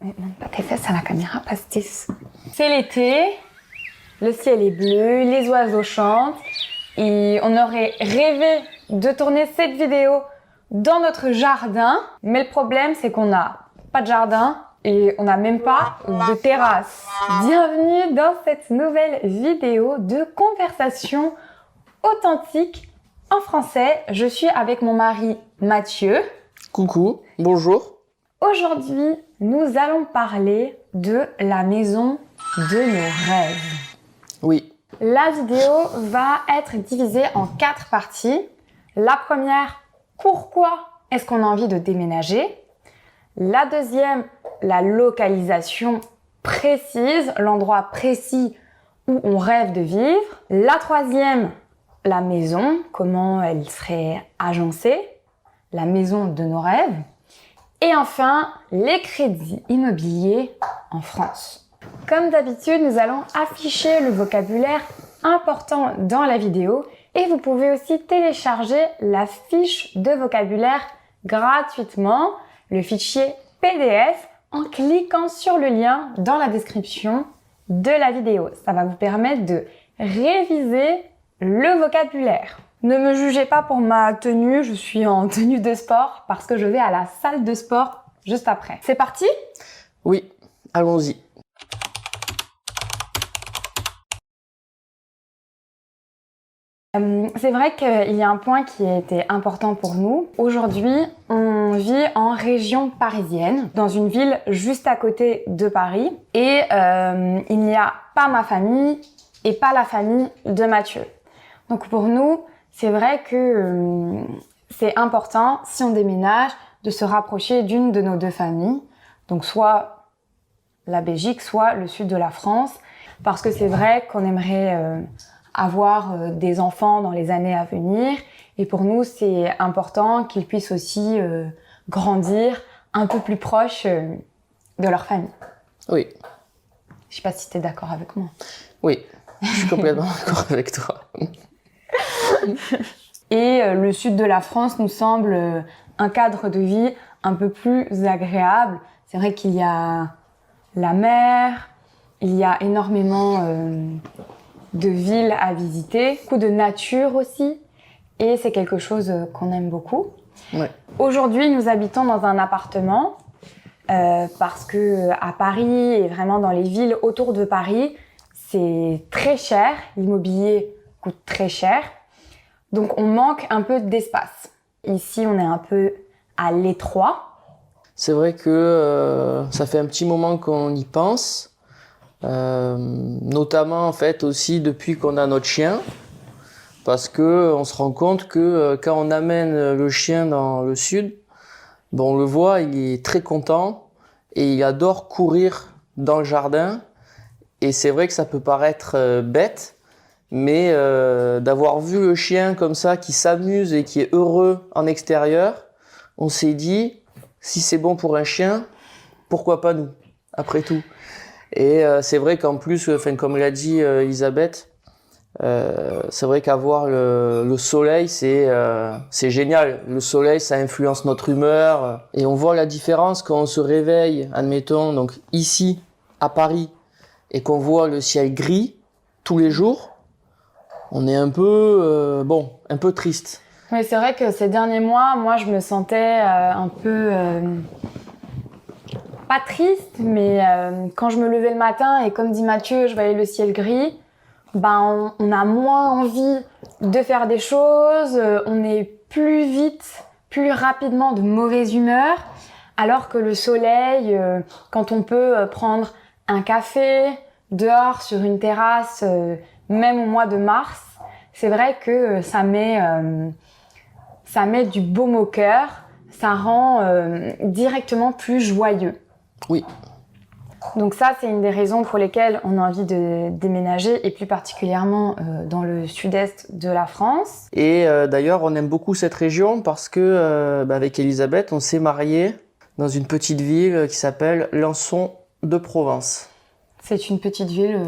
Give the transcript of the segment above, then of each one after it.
Montre pas tes fesses à la caméra, pastis. C'est l'été, le ciel est bleu, les oiseaux chantent et on aurait rêvé de tourner cette vidéo dans notre jardin. Mais le problème, c'est qu'on n'a pas de jardin et on n'a même pas de terrasse. Bienvenue dans cette nouvelle vidéo de conversation authentique en français. Je suis avec mon mari Mathieu. Coucou, bonjour. Aujourd'hui, nous allons parler de la maison de nos rêves. Oui. La vidéo va être divisée en 4 parties. La première, pourquoi est-ce qu'on a envie de déménager? La deuxième, la localisation précise, l'endroit précis où on rêve de vivre. La troisième, la maison, comment elle serait agencée, la maison de nos rêves. Et enfin, les crédits immobiliers en France. Comme d'habitude, nous allons afficher le vocabulaire important dans la vidéo et vous pouvez aussi télécharger la fiche de vocabulaire gratuitement, le fichier PDF, en cliquant sur le lien dans la description de la vidéo. Ça va vous permettre de réviser le vocabulaire. Ne me jugez pas pour ma tenue, je suis en tenue de sport parce que je vais à la salle de sport juste après. C'est parti? Oui, allons-y. C'est vrai qu'il y a un point qui a été important pour nous. Aujourd'hui, on vit en région parisienne, dans une ville juste à côté de Paris. Et il n'y a pas ma famille et pas la famille de Mathieu. Donc pour nous, c'est vrai que c'est important, si on déménage, de se rapprocher d'une de nos deux familles. Donc soit la Belgique, soit le sud de la France. Parce que c'est vrai qu'on aimerait avoir des enfants dans les années à venir. Et pour nous, c'est important qu'ils puissent aussi grandir un peu plus proche de leur famille. Oui. Je sais pas si tu es d'accord avec moi. Oui, je suis complètement d'accord avec toi. Et le sud de la France nous semble un cadre de vie un peu plus agréable. C'est vrai qu'il y a la mer, il y a énormément de villes à visiter, beaucoup de nature aussi, et c'est quelque chose qu'on aime beaucoup. Ouais. Aujourd'hui, nous habitons dans un appartement parce que à Paris et vraiment dans les villes autour de Paris, c'est très cher, l'immobilier coûte très cher, donc on manque un peu d'espace. Ici, on est un peu à l'étroit. C'est vrai que ça fait un petit moment qu'on y pense. Notamment en fait aussi depuis qu'on a notre chien, parce que on se rend compte que quand on amène le chien dans le sud, bon, on le voit, il est très content et il adore courir dans le jardin. Et c'est vrai que ça peut paraître bête, mais d'avoir vu le chien comme ça qui s'amuse et qui est heureux en extérieur, on s'est dit, si c'est bon pour un chien, pourquoi pas nous, après tout. Et c'est vrai qu'en plus, comme l'a dit Elisabeth, c'est vrai qu'avoir le soleil, c'est génial. Le soleil, ça influence notre humeur. Et on voit la différence quand on se réveille, admettons, donc ici, à Paris, et qu'on voit le ciel gris tous les jours. On est un peu, un peu triste. Oui, c'est vrai que ces derniers mois, moi, je me sentais un peu... pas triste, mais quand je me levais le matin et comme dit Mathieu, je voyais le ciel gris, ben on a moins envie de faire des choses, on est plus vite, plus rapidement de mauvaise humeur, alors que le soleil, quand on peut prendre un café dehors sur une terrasse, même au mois de mars, c'est vrai que ça met du baume au cœur, ça rend directement plus joyeux. Oui. Donc ça, c'est une des raisons pour lesquelles on a envie de déménager, et plus particulièrement dans le sud-est de la France. Et d'ailleurs, on aime beaucoup cette région parce que, avec Elisabeth, on s'est mariés dans une petite ville qui s'appelle Lançon de Provence. C'est une petite ville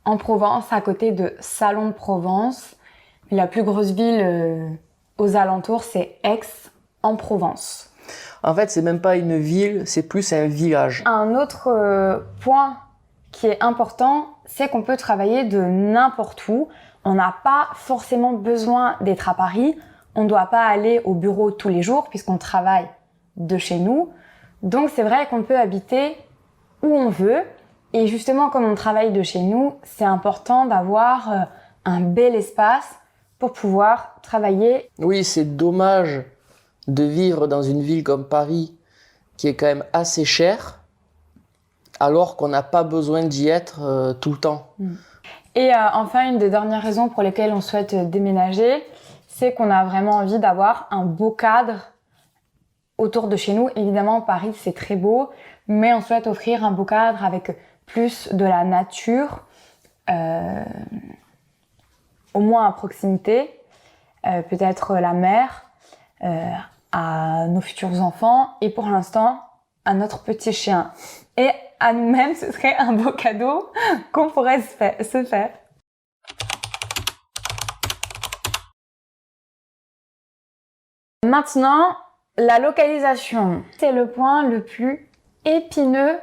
en Provence, à côté de Salon de Provence. La plus grosse ville aux alentours, c'est Aix, en Provence. En fait, c'est même pas une ville, c'est plus un village. Un autre point qui est important, c'est qu'on peut travailler de n'importe où. On n'a pas forcément besoin d'être à Paris. On ne doit pas aller au bureau tous les jours puisqu'on travaille de chez nous. Donc c'est vrai qu'on peut habiter où on veut. Et justement, comme on travaille de chez nous, c'est important d'avoir un bel espace pour pouvoir travailler. Oui, c'est dommage de vivre dans une ville comme Paris qui est quand même assez chère, alors qu'on n'a pas besoin d'y être tout le temps. Et enfin, une des dernières raisons pour lesquelles on souhaite déménager, c'est qu'on a vraiment envie d'avoir un beau cadre autour de chez nous. Évidemment, Paris, c'est très beau, mais on souhaite offrir un beau cadre avec plus de la nature, au moins à proximité, peut-être la mer, à nos futurs enfants et pour l'instant, à notre petit chien. Et à nous-mêmes, ce serait un beau cadeau qu'on pourrait se faire. Maintenant, la localisation. C'est le point le plus épineux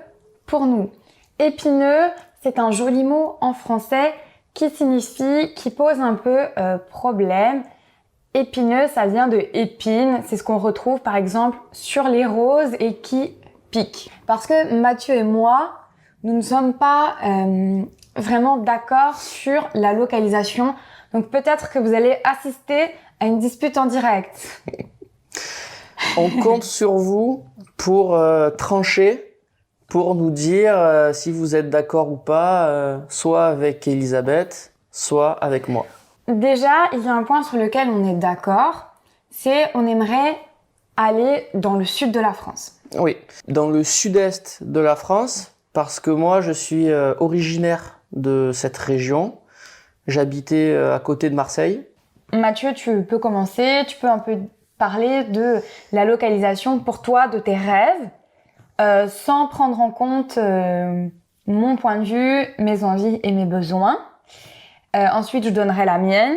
pour nous. Épineux, c'est un joli mot en français qui signifie, qui pose un peu problème. Épineux, ça vient de épine, c'est ce qu'on retrouve par exemple sur les roses et qui pique. Parce que Mathieu et moi, nous ne sommes pas vraiment d'accord sur la localisation. Donc peut-être que vous allez assister à une dispute en direct. On compte sur vous pour trancher, pour nous dire si vous êtes d'accord ou pas, soit avec Elisabeth, soit avec moi. Déjà, il y a un point sur lequel on est d'accord, c'est on aimerait aller dans le sud de la France. Oui, dans le sud-est de la France, parce que moi je suis originaire de cette région. J'habitais à côté de Marseille. Mathieu, tu peux commencer, tu peux un peu parler de la localisation pour toi, de tes rêves, sans prendre en compte mon point de vue, mes envies et mes besoins. Ensuite, je donnerai la mienne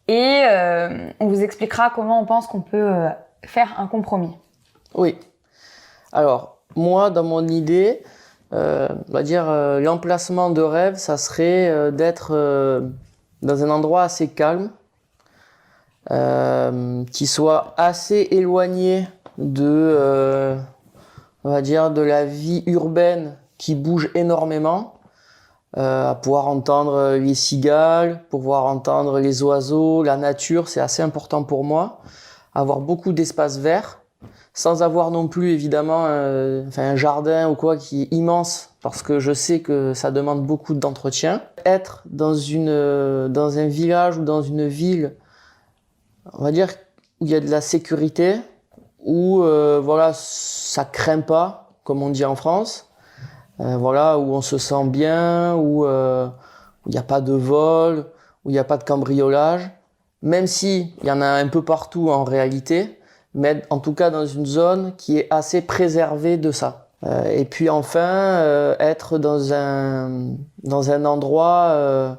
et on vous expliquera comment on pense qu'on peut faire un compromis. Oui. Alors, moi, dans mon idée, on va dire l'emplacement de rêve, ça serait d'être dans un endroit assez calme, qui soit assez éloigné de, on va dire, de la vie urbaine qui bouge énormément, à pouvoir entendre les cigales, pouvoir entendre les oiseaux, la nature, c'est assez important pour moi. Avoir beaucoup d'espace vert, sans avoir non plus évidemment un jardin ou quoi qui est immense, parce que je sais que ça demande beaucoup d'entretien. Être dans un village ou dans une ville, on va dire, où il y a de la sécurité, où voilà, ça craint pas, comme on dit en France. Voilà, où on se sent bien, où il n'y a pas de vol, où il n'y a pas de cambriolage, même si il y en a un peu partout en réalité, mais en tout cas dans une zone qui est assez préservée de ça. Et puis enfin, être dans un endroit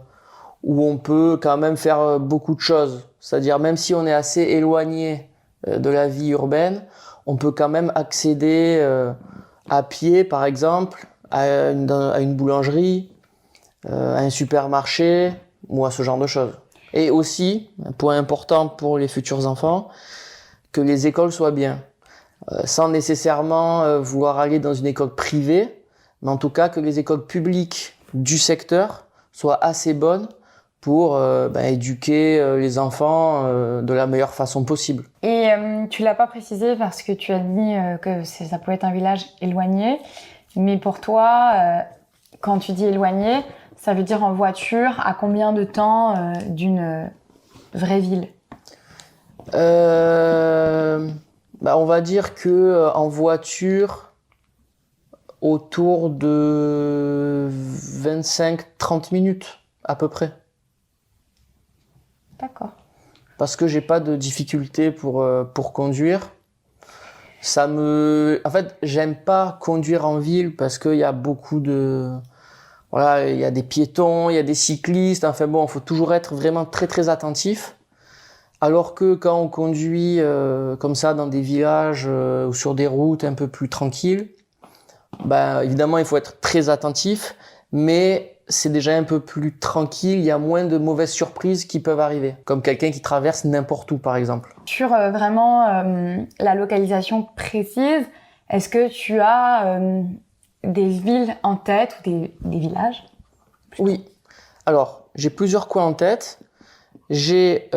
où on peut quand même faire beaucoup de choses. C'est-à-dire même si on est assez éloigné de la vie urbaine, on peut quand même accéder à pied par exemple, à une boulangerie, à un supermarché ou à ce genre de choses. Et aussi, un point important pour les futurs enfants, que les écoles soient bien. Sans nécessairement vouloir aller dans une école privée, mais en tout cas que les écoles publiques du secteur soient assez bonnes pour éduquer les enfants de la meilleure façon possible. Et tu l'as pas précisé parce que tu as dit que ça pouvait être un village éloigné. Mais pour toi, quand tu dis éloigné, ça veut dire en voiture, à combien de temps d'une vraie ville ? On va dire que en voiture, autour de 25-30 minutes à peu près. D'accord. Parce que j'ai pas de difficulté pour conduire. En fait, j'aime pas conduire en ville parce qu'il y a beaucoup voilà, il y a des piétons, il y a des cyclistes. Enfin bon, il faut toujours être vraiment très très attentif. Alors que quand on conduit comme ça dans des villages ou sur des routes un peu plus tranquilles, ben, évidemment, il faut être très attentif, mais c'est déjà un peu plus tranquille, il y a moins de mauvaises surprises qui peuvent arriver, comme quelqu'un qui traverse n'importe où, par exemple. Sur vraiment la localisation précise, est-ce que tu as des villes en tête ou des villages? Oui. Alors, j'ai plusieurs coins en tête. J'ai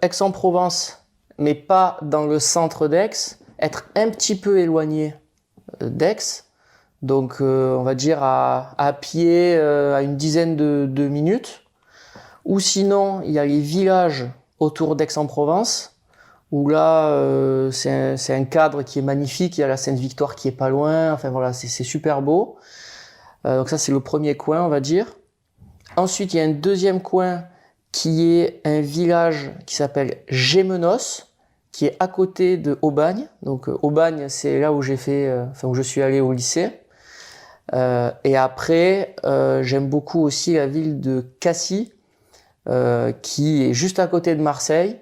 Aix-en-Provence, mais pas dans le centre d'Aix, être un petit peu éloigné d'Aix. Donc, on va dire à pied, à une dizaine de minutes. Ou sinon, il y a les villages autour d'Aix-en-Provence, où là, c'est un cadre qui est magnifique. Il y a la Sainte-Victoire qui est pas loin. Enfin voilà, c'est super beau. Donc ça, c'est le premier coin, on va dire. Ensuite, il y a un deuxième coin qui est un village qui s'appelle Gémenos, qui est à côté de Aubagne. Donc Aubagne, c'est là où où je suis allé au lycée. Et après, j'aime beaucoup aussi la ville de Cassis, qui est juste à côté de Marseille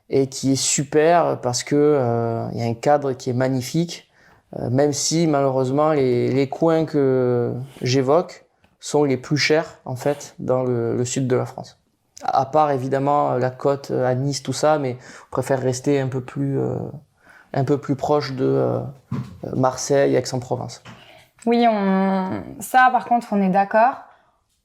et qui est super parce que y a un cadre qui est magnifique, même si malheureusement les coins que j'évoque sont les plus chers en fait dans le sud de la France. À part évidemment la côte à Nice, tout ça, mais on préfère rester un peu plus proche de Marseille, Aix-en-Provence. Oui, ça par contre, on est d'accord.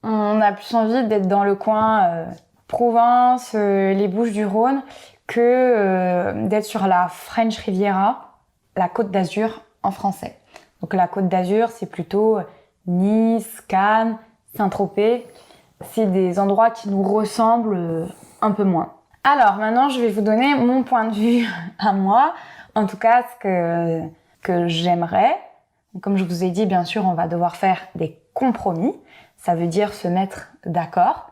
On a plus envie d'être dans le coin Provence, les Bouches-du-Rhône, que d'être sur la French Riviera, la Côte d'Azur en français. Donc la Côte d'Azur, c'est plutôt Nice, Cannes, Saint-Tropez. C'est des endroits qui nous ressemblent un peu moins. Alors maintenant, je vais vous donner mon point de vue à moi, en tout cas ce que j'aimerais. Comme je vous ai dit, bien sûr, on va devoir faire des compromis. Ça veut dire se mettre d'accord,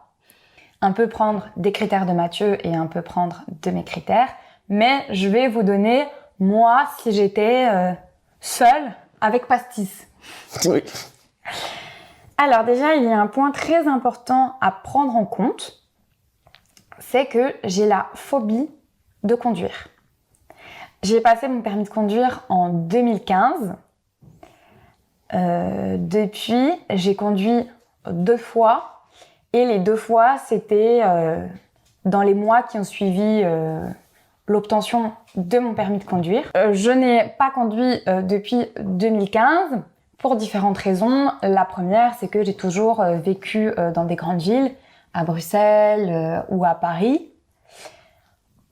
un peu prendre des critères de Mathieu et un peu prendre de mes critères. Mais je vais vous donner, moi, si j'étais seule avec Pastis. Oui. Alors déjà, il y a un point très important à prendre en compte, c'est que j'ai la phobie de conduire. J'ai passé mon permis de conduire en 2015. Depuis, j'ai conduit 2 fois et les 2 fois, c'était dans les mois qui ont suivi l'obtention de mon permis de conduire. Je n'ai pas conduit depuis 2015 pour différentes raisons. La première, c'est que j'ai toujours vécu dans des grandes villes, à Bruxelles ou à Paris,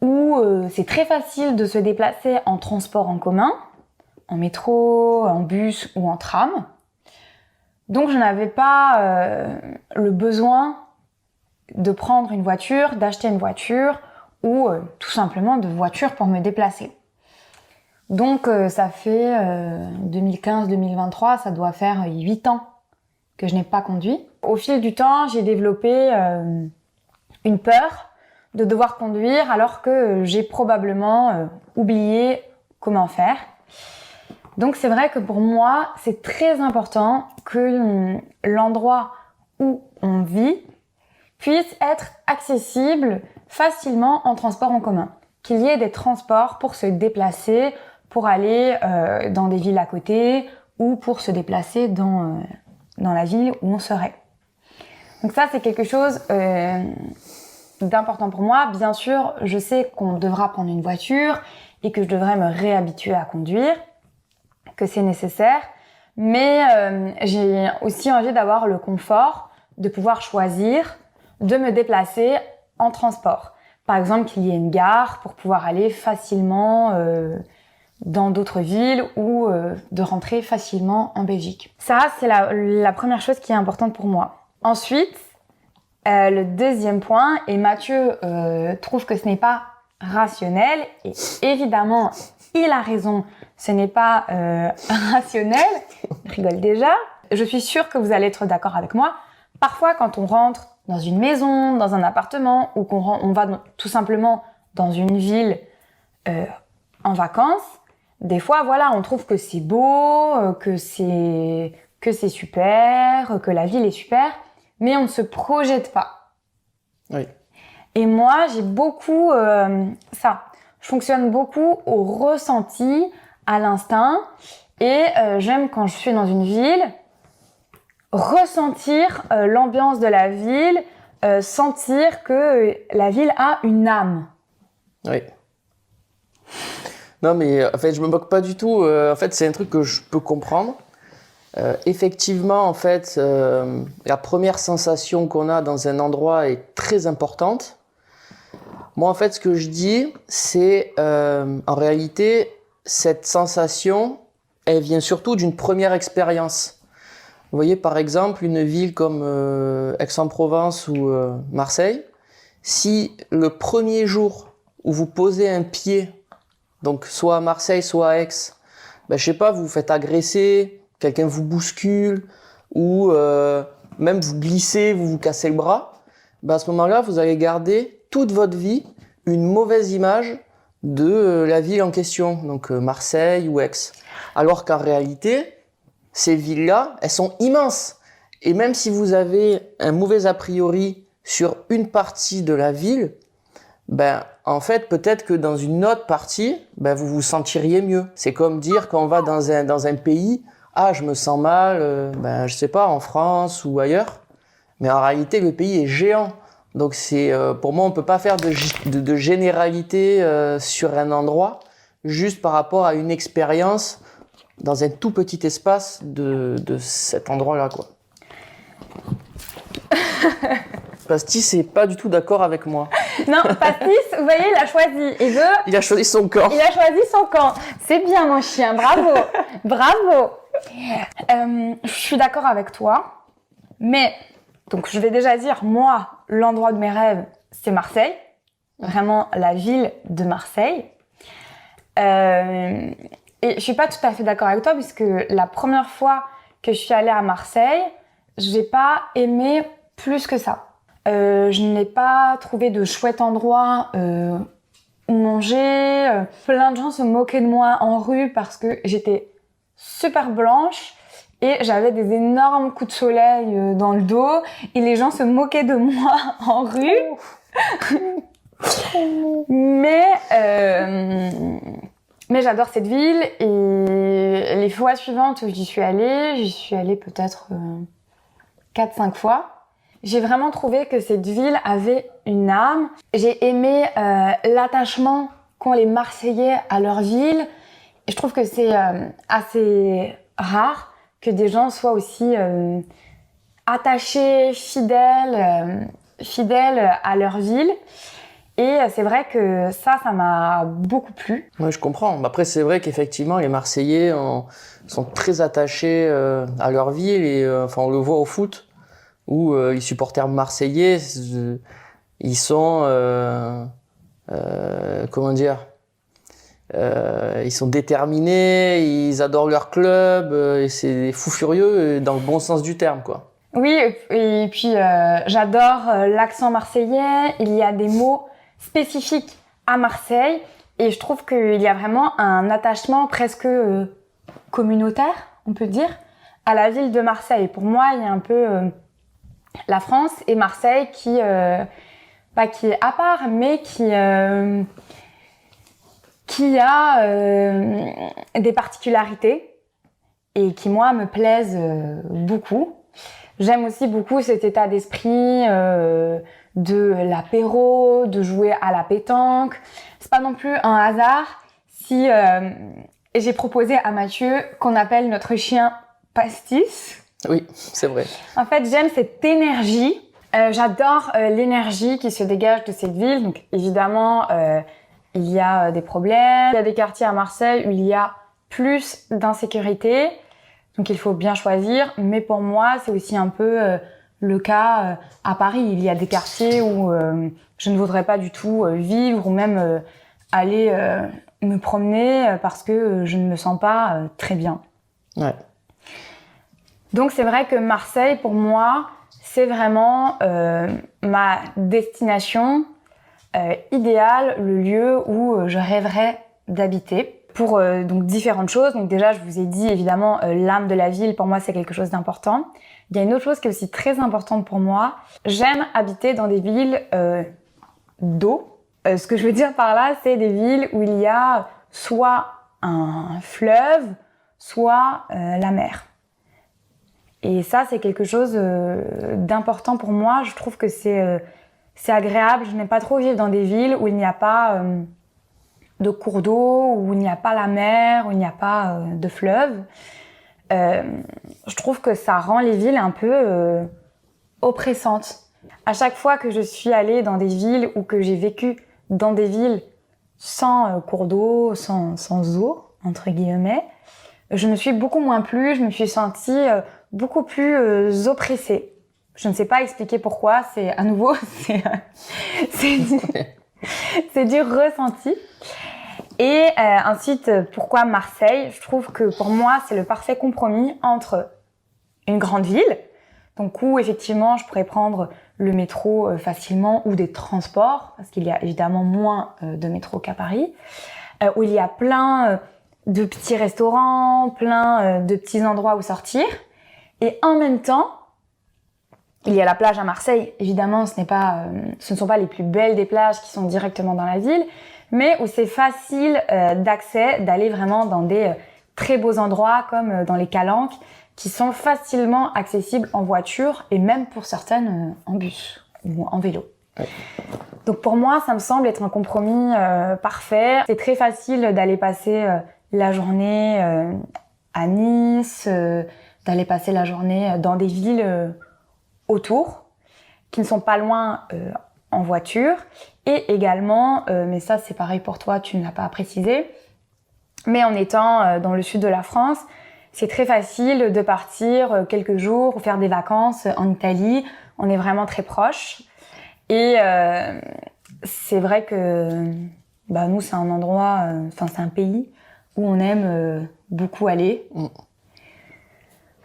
où c'est très facile de se déplacer en transport en commun, en métro, en bus ou en tram. Donc je n'avais pas le besoin de prendre une voiture, d'acheter une voiture ou tout simplement de voiture pour me déplacer. Donc ça fait 2015-2023, ça doit faire 8 ans que je n'ai pas conduit. Au fil du temps, j'ai développé une peur de devoir conduire alors que j'ai probablement oublié comment faire. Donc c'est vrai que pour moi, c'est très important que l'endroit où on vit puisse être accessible facilement en transport en commun. Qu'il y ait des transports pour se déplacer, pour aller dans des villes à côté ou pour se déplacer dans la ville où on serait. Donc ça, c'est quelque chose d'important pour moi. Bien sûr, je sais qu'on devra prendre une voiture et que je devrais me réhabituer à conduire, que c'est nécessaire, mais j'ai aussi envie d'avoir le confort de pouvoir choisir de me déplacer en transport. Par exemple, qu'il y ait une gare pour pouvoir aller facilement dans d'autres villes ou de rentrer facilement en Belgique. Ça, c'est la première chose qui est importante pour moi. Ensuite, le deuxième point, et Mathieu trouve que ce n'est pas rationnel, et évidemment, il a raison, ce n'est pas rationnel, je rigole déjà. Je suis sûre que vous allez être d'accord avec moi. Parfois, quand on rentre dans une maison, dans un appartement, ou on va tout simplement dans une ville en vacances, des fois, voilà, on trouve que c'est beau, que c'est super, que la ville est super, mais on ne se projette pas. Oui. Et moi, j'ai beaucoup ça. Je fonctionne beaucoup au ressenti, à l'instinct. Et j'aime quand je suis dans une ville, ressentir l'ambiance de la ville, sentir que la ville a une âme. Oui. Non, mais en fait, je me moque pas du tout. En fait, c'est un truc que je peux comprendre. Effectivement, en fait, la première sensation qu'on a dans un endroit est très importante. Moi, en fait, ce que je dis, c'est en réalité, cette sensation, elle vient surtout d'une première expérience. Vous voyez, par exemple, une ville comme Aix-en-Provence ou Marseille, si le premier jour où vous posez un pied, donc soit à Marseille, soit à Aix, ben, je sais pas, vous vous faites agresser, quelqu'un vous bouscule, ou même vous glissez, vous vous cassez le bras, ben à ce moment-là, vous allez garder toute votre vie une mauvaise image de la ville en question, donc Marseille ou Aix. Alors qu'en réalité, ces villes-là, elles sont immenses. Et même si vous avez un mauvais a priori sur une partie de la ville, ben, en fait, peut-être que dans une autre partie, ben, vous vous sentiriez mieux. C'est comme dire quand on va dans un pays, ah, je me sens mal, ben, je sais pas, en France ou ailleurs. Mais en réalité, le pays est géant. Donc c'est, pour moi, on peut pas faire de généralité sur un endroit juste par rapport à une expérience dans un tout petit espace de cet endroit-là, quoi. Pastis c'est pas du tout d'accord avec moi. Non, Pastis, vous voyez, il a choisi. Il a choisi son camp. Il a choisi son camp. C'est bien, mon chien. Bravo. Bravo. Je suis d'accord avec toi. Mais, donc, je vais déjà dire, moi, l'endroit de mes rêves, c'est Marseille. Vraiment, la ville de Marseille. Et je suis pas tout à fait d'accord avec toi, puisque la première fois que je suis allée à Marseille, j'ai pas aimé plus que ça. Je n'ai pas trouvé de chouette endroit où manger. Plein de gens se moquaient de moi en rue parce que j'étais super blanche et j'avais des énormes coups de soleil dans le dos et les gens se moquaient de moi en rue. Mais j'adore cette ville et les fois suivantes où j'y suis allée peut-être 4-5 fois. J'ai vraiment trouvé que cette ville avait une âme. J'ai aimé l'attachement qu'ont les Marseillais à leur ville. Et je trouve que c'est assez rare que des gens soient aussi attachés, fidèles à leur ville. Et c'est vrai que ça m'a beaucoup plu. Oui, je comprends. Après, c'est vrai qu'effectivement, les Marseillais sont très attachés à leur ville et enfin, on le voit au foot où les supporters marseillais, ils sont comment dire, ils sont déterminés, ils adorent leur club et c'est des fous furieux dans le bon sens du terme, quoi. Oui, et puis j'adore l'accent marseillais. Il y a des mots spécifiques à Marseille et je trouve qu'il y a vraiment un attachement presque communautaire, on peut dire, à la ville de Marseille. Pour moi, il y a un peu la France et Marseille qui est à part, mais qui a des particularités et qui, moi, me plaisent beaucoup. J'aime aussi beaucoup cet état d'esprit de l'apéro, de jouer à la pétanque. C'est pas non plus un hasard si j'ai proposé à Mathieu qu'on appelle notre chien Pastis. Oui, c'est vrai. En fait, j'aime cette énergie. J'adore l'énergie qui se dégage de cette ville. Donc, évidemment, il y a des problèmes. Il y a des quartiers à Marseille où il y a plus d'insécurité. Donc, il faut bien choisir. Mais pour moi, c'est aussi un peu le cas à Paris. Il y a des quartiers où je ne voudrais pas du tout vivre ou même aller me promener parce que je ne me sens pas très bien. Ouais. Donc, c'est vrai que Marseille, pour moi, c'est vraiment ma destination idéale, le lieu où je rêverais d'habiter pour donc différentes choses. Donc déjà, je vous ai dit évidemment l'âme de la ville, pour moi, c'est quelque chose d'important. Il y a une autre chose qui est aussi très importante pour moi. J'aime habiter dans des villes d'eau. Ce que je veux dire par là, c'est des villes où il y a soit un fleuve, soit la mer. Et ça, c'est quelque chose d'important pour moi. Je trouve que c'est agréable. Je n'aime pas trop vivre dans des villes où il n'y a pas de cours d'eau, où il n'y a pas la mer, où il n'y a pas de fleuve. Je trouve que ça rend les villes un peu oppressantes. À chaque fois que je suis allée dans des villes ou que j'ai vécu dans des villes sans cours d'eau, sans eau, entre guillemets, je me suis beaucoup moins plu, je me suis sentie beaucoup plus oppressée. Je ne sais pas expliquer pourquoi, c'est à nouveau, c'est du ressenti. Et ensuite, pourquoi Marseille? Je trouve que pour moi, c'est le parfait compromis entre une grande ville, donc où effectivement je pourrais prendre le métro facilement ou des transports, parce qu'il y a évidemment moins de métro qu'à Paris, où il y a plein de petits restaurants, plein de petits endroits où sortir. Et en même temps, il y a la plage à Marseille. Évidemment, ce ne sont pas les plus belles des plages qui sont directement dans la ville, mais où c'est facile d'accès, d'aller vraiment dans des très beaux endroits comme dans les Calanques, qui sont facilement accessibles en voiture et même pour certaines en bus ou en vélo. Ouais. Donc pour moi, ça me semble être un compromis parfait. C'est très facile d'aller passer la journée à Nice, d'aller passer la journée dans des villes autour, qui ne sont pas loin en voiture. Et également, mais ça c'est pareil pour toi, tu ne l'as pas précisé, mais en étant dans le sud de la France, c'est très facile de partir quelques jours ou faire des vacances en Italie. On est vraiment très proches. Et c'est vrai que nous, c'est un endroit, c'est un pays où on aime beaucoup aller.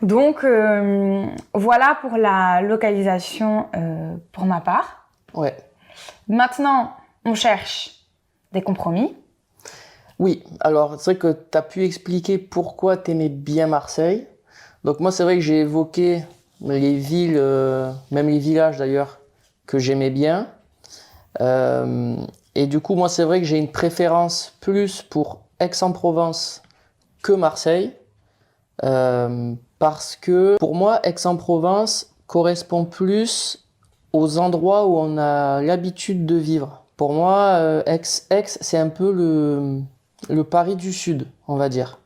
Donc, voilà pour la localisation pour ma part. Ouais. Maintenant, on cherche des compromis. Oui, alors c'est vrai que tu as pu expliquer pourquoi tu aimais bien Marseille. Donc moi, c'est vrai que j'ai évoqué les villes, même les villages d'ailleurs, que j'aimais bien. Et du coup, moi, c'est vrai que j'ai une préférence plus pour Aix-en-Provence que Marseille. Parce que pour moi, Aix-en-Provence correspond plus aux endroits où on a l'habitude de vivre. Pour moi, Aix, c'est un peu le Paris du Sud, on va dire.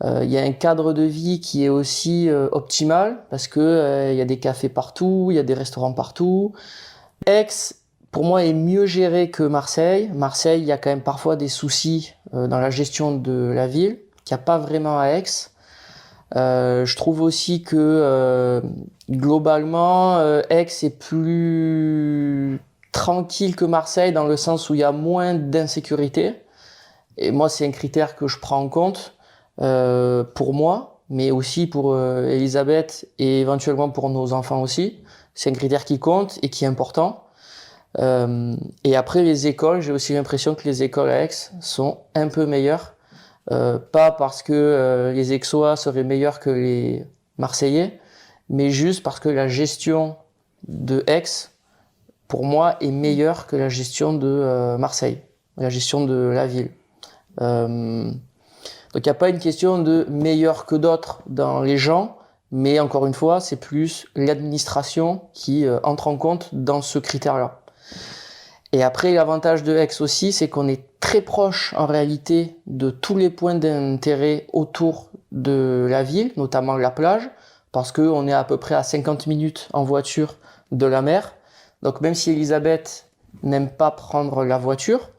Il y a un cadre de vie qui est aussi optimal parce que il y a des cafés partout, il y a des restaurants partout. Aix, pour moi, est mieux géré que Marseille. Marseille, il y a quand même parfois des soucis dans la gestion de la ville, qu'il n'y a pas vraiment à Aix. Je trouve aussi que globalement, Aix est plus tranquille que Marseille dans le sens où il y a moins d'insécurité. Et moi, c'est un critère que je prends en compte pour moi, mais aussi pour Elisabeth et éventuellement pour nos enfants aussi. C'est un critère qui compte et qui est important. Et après, les écoles, j'ai aussi l'impression que les écoles à Aix sont un peu meilleures. Pas parce que les Aixois seraient meilleurs que les Marseillais, mais juste parce que la gestion de Aix, pour moi, est meilleure que la gestion de Marseille, la gestion de la ville. Donc il n'y a pas une question de meilleur que d'autres dans les gens, mais encore une fois, c'est plus l'administration qui entre en compte dans ce critère-là. Et après, l'avantage de Aix aussi, c'est qu'on est très proche en réalité de tous les points d'intérêt autour de la ville, notamment la plage, parce qu'on est à peu près à 50 minutes en voiture de la mer. Donc même si Elisabeth n'aime pas prendre la voiture,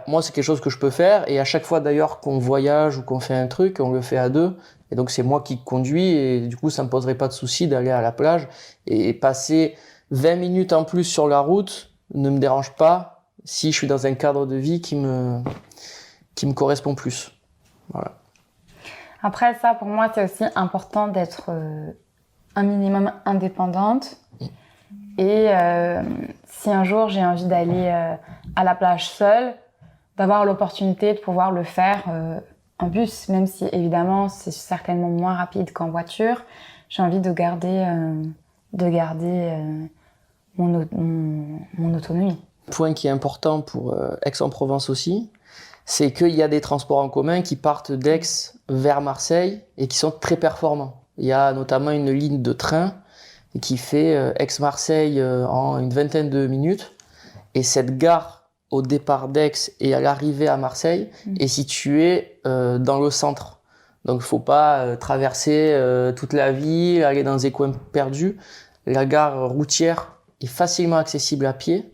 moi c'est quelque chose que je peux faire, et à chaque fois d'ailleurs qu'on voyage ou qu'on fait un truc, on le fait à deux, et donc c'est moi qui conduis, et du coup ça me poserait pas de souci d'aller à la plage, et passer 20 minutes en plus sur la route ne me dérange pas si je suis dans un cadre de vie qui me correspond plus. Voilà. Après ça, pour moi, c'est aussi important d'être un minimum indépendante. Et si un jour j'ai envie d'aller à la plage seule, d'avoir l'opportunité de pouvoir le faire en bus, même si évidemment c'est certainement moins rapide qu'en voiture. J'ai envie de garder mon autonomie. Point qui est important pour Aix-en-Provence aussi, c'est qu'il y a des transports en commun qui partent d'Aix vers Marseille et qui sont très performants. Il y a notamment une ligne de train qui fait Aix-Marseille en une vingtaine de minutes. Et cette gare, au départ d'Aix et à l'arrivée à Marseille, est située dans le centre. Donc il ne faut pas traverser toute la ville, aller dans des coins perdus. La gare routière est facilement accessible à pied.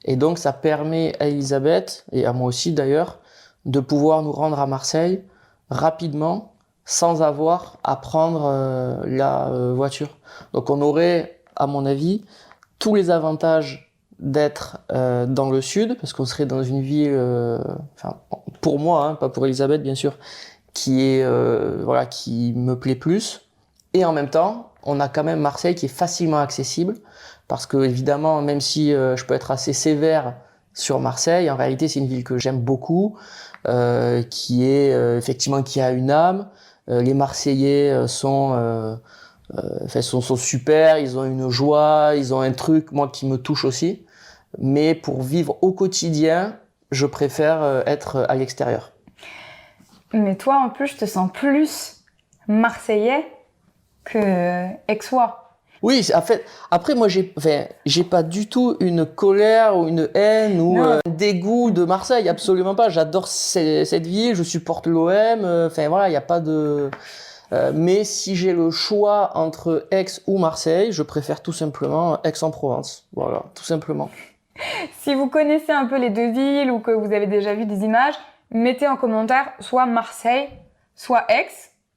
Et donc ça permet à Elisabeth, et à moi aussi d'ailleurs, de pouvoir nous rendre à Marseille rapidement, sans avoir à prendre la voiture. Donc on aurait, à mon avis, tous les avantages d'être dans le sud, parce qu'on serait dans une ville, pour moi, hein, pas pour Elisabeth bien sûr, qui me plaît plus. Et en même temps, on a quand même Marseille qui est facilement accessible, parce que évidemment, même si je peux être assez sévère sur Marseille, en réalité c'est une ville que j'aime beaucoup, qui est effectivement qui a une âme. Les Marseillais sont super, ils ont une joie, ils ont un truc moi qui me touche aussi. Mais pour vivre au quotidien, je préfère être à l'extérieur. Mais toi, en plus, je te sens plus marseillais que aixois. Oui, en fait, après moi j'ai pas du tout une colère ou une haine ou un dégoût de Marseille, absolument pas. J'adore cette ville, je supporte l'OM, il y a pas de mais si j'ai le choix entre Aix ou Marseille, je préfère tout simplement Aix-en-Provence. Voilà, tout simplement. Si vous connaissez un peu les deux villes ou que vous avez déjà vu des images, mettez en commentaire soit Marseille, soit Aix,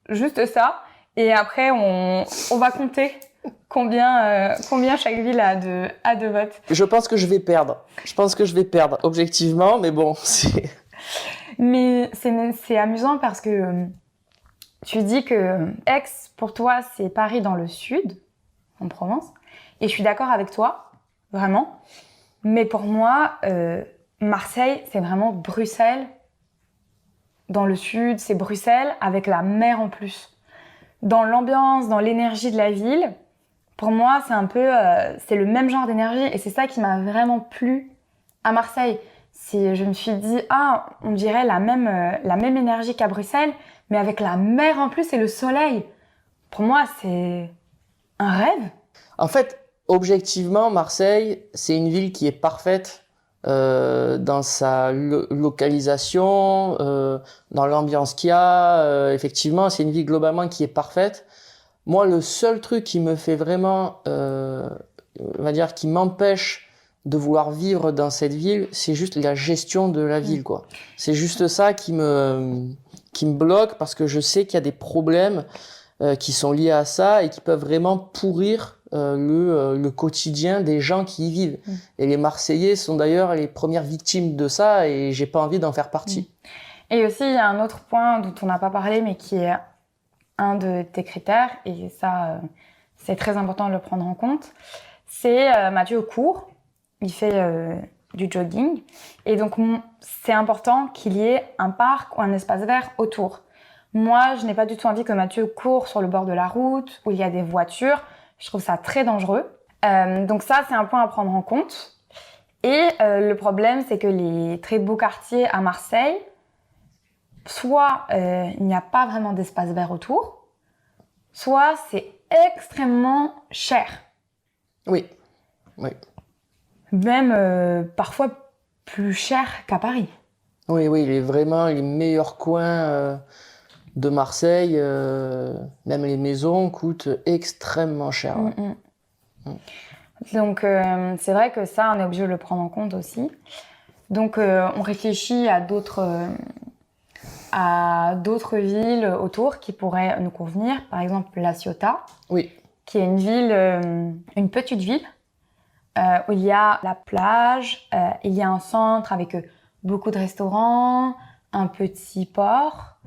juste ça. Et après, on va compter combien chaque ville a de votes. Je pense que je vais perdre. Objectivement, mais bon, c'est... Mais c'est amusant parce que tu dis que Aix, pour toi, c'est Paris dans le sud, en Provence. Et je suis d'accord avec toi, vraiment. Mais pour moi, Marseille, c'est vraiment Bruxelles. Dans le sud, c'est Bruxelles avec la mer en plus. Dans l'ambiance, dans l'énergie de la ville, pour moi, c'est un peu, c'est le même genre d'énergie. Et c'est ça qui m'a vraiment plu à Marseille. Je me suis dit, on dirait la même énergie qu'à Bruxelles, mais avec la mer en plus et le soleil. Pour moi, c'est un rêve. En fait, objectivement, Marseille, c'est une ville qui est parfaite dans sa localisation, dans l'ambiance qu'il y a. Effectivement, c'est une ville globalement qui est parfaite. Moi, le seul truc qui me fait vraiment, qui m'empêche de vouloir vivre dans cette ville, c'est juste la gestion de la ville, quoi. C'est juste ça qui me bloque, parce que je sais qu'il y a des problèmes qui sont liés à ça et qui peuvent vraiment pourrir le quotidien des gens qui y vivent. Et les Marseillais sont d'ailleurs les premières victimes de ça, et j'ai pas envie d'en faire partie. Et aussi, il y a un autre point dont on n'a pas parlé, mais qui est un de tes critères, et ça, c'est très important de le prendre en compte, c'est Mathieu court, il fait du jogging, et donc c'est important qu'il y ait un parc ou un espace vert autour. Moi, je n'ai pas du tout envie que Mathieu court sur le bord de la route, où il y a des voitures. Je trouve ça très dangereux. Donc ça, c'est un point à prendre en compte. Et le problème, c'est que les très beaux quartiers à Marseille, soit il n'y a pas vraiment d'espace vert autour, soit c'est extrêmement cher. Oui. Même parfois plus cher qu'à Paris. Oui, vraiment les meilleurs coins de Marseille, même les maisons coûtent extrêmement cher. Donc c'est vrai que ça, on est obligé de le prendre en compte aussi. Donc on réfléchit à d'autres villes autour qui pourraient nous convenir. Par exemple, La Ciotat, qui est une ville, une petite ville, où il y a la plage, il y a un centre avec beaucoup de restaurants, un petit port,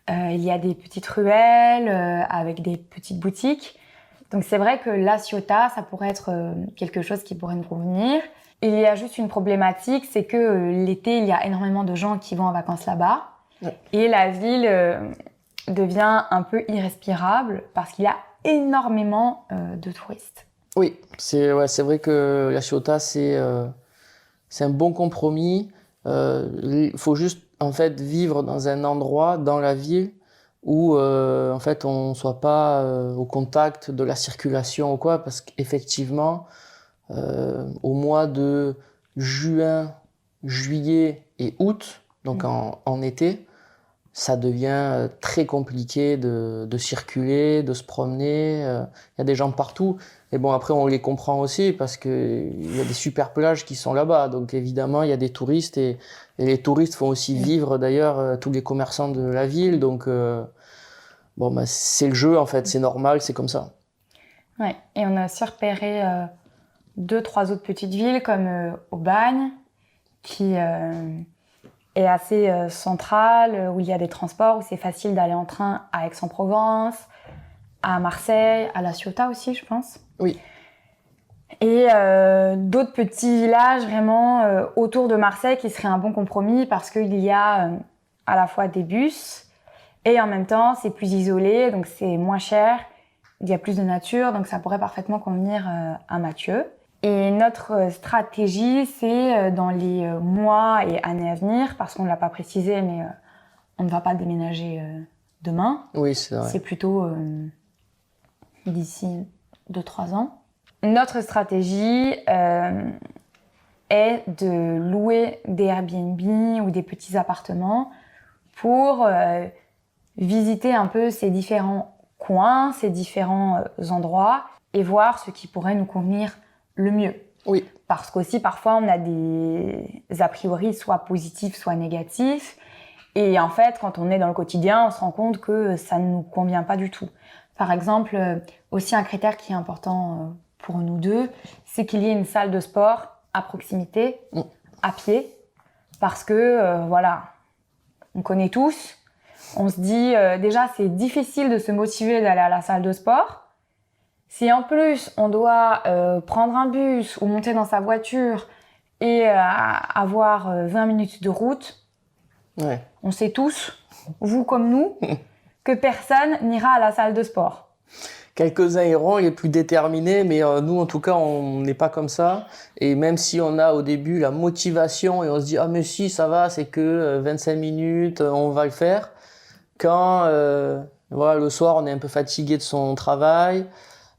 il y a des petites ruelles avec des petites boutiques. Donc c'est vrai que La Ciotat, ça pourrait être quelque chose qui pourrait nous convenir. Il y a juste une problématique, c'est que l'été, il y a énormément de gens qui vont en vacances là-bas. Et la ville devient un peu irrespirable parce qu'il y a énormément de touristes. Oui, c'est vrai que La Ciotat, c'est c'est un bon compromis. Il faut juste en fait vivre dans un endroit dans la ville où en fait on soit pas au contact de la circulation ou quoi, parce qu'effectivement au mois de juin, juillet et août, donc en été, ça devient très compliqué de circuler, de se promener. Il y a des gens partout. Et bon, après, on les comprend aussi parce qu'il y a des super plages qui sont là-bas. Donc, évidemment, il y a des touristes et les touristes font aussi vivre, d'ailleurs, tous les commerçants de la ville. Donc, bon, bah, c'est le jeu, en fait. C'est normal, c'est comme ça. Ouais. Et on a aussi repéré 2-3 autres petites villes comme Aubagne, qui est assez centrale, où il y a des transports, où c'est facile d'aller en train à Aix-en-Provence, à Marseille, à La Ciotat aussi, je pense. Oui. Et d'autres petits villages vraiment autour de Marseille qui seraient un bon compromis parce qu'il y a à la fois des bus et en même temps c'est plus isolé, donc c'est moins cher, il y a plus de nature, donc ça pourrait parfaitement convenir à Mathieu. Et notre stratégie, c'est dans les mois et années à venir, parce qu'on ne l'a pas précisé, mais on ne va pas déménager demain. Oui, c'est vrai. C'est plutôt d'ici 2-3 ans. Notre stratégie est de louer des Airbnb ou des petits appartements pour visiter un peu ces différents coins, ces différents endroits et voir ce qui pourrait nous convenir le mieux. Oui. Parce qu'aussi, parfois, on a des a priori soit positifs, soit négatifs. Et en fait, quand on est dans le quotidien, on se rend compte que ça ne nous convient pas du tout. Par exemple, aussi un critère qui est important pour nous deux, c'est qu'il y ait une salle de sport à proximité, à pied. Parce que, voilà, on connaît tous. On se dit, déjà, c'est difficile de se motiver d'aller à la salle de sport. Si en plus on doit prendre un bus ou monter dans sa voiture et avoir 20 minutes de route, Ouais. on sait tous, vous comme nous, que personne n'ira à la salle de sport. Quelques-uns iront, les plus déterminés, mais nous, en tout cas, on n'est pas comme ça. Et même si on a au début la motivation et on se dit « Ah mais si, ça va, c'est que 25 minutes, on va le faire », quand voilà, le soir, on est un peu fatigué de son travail,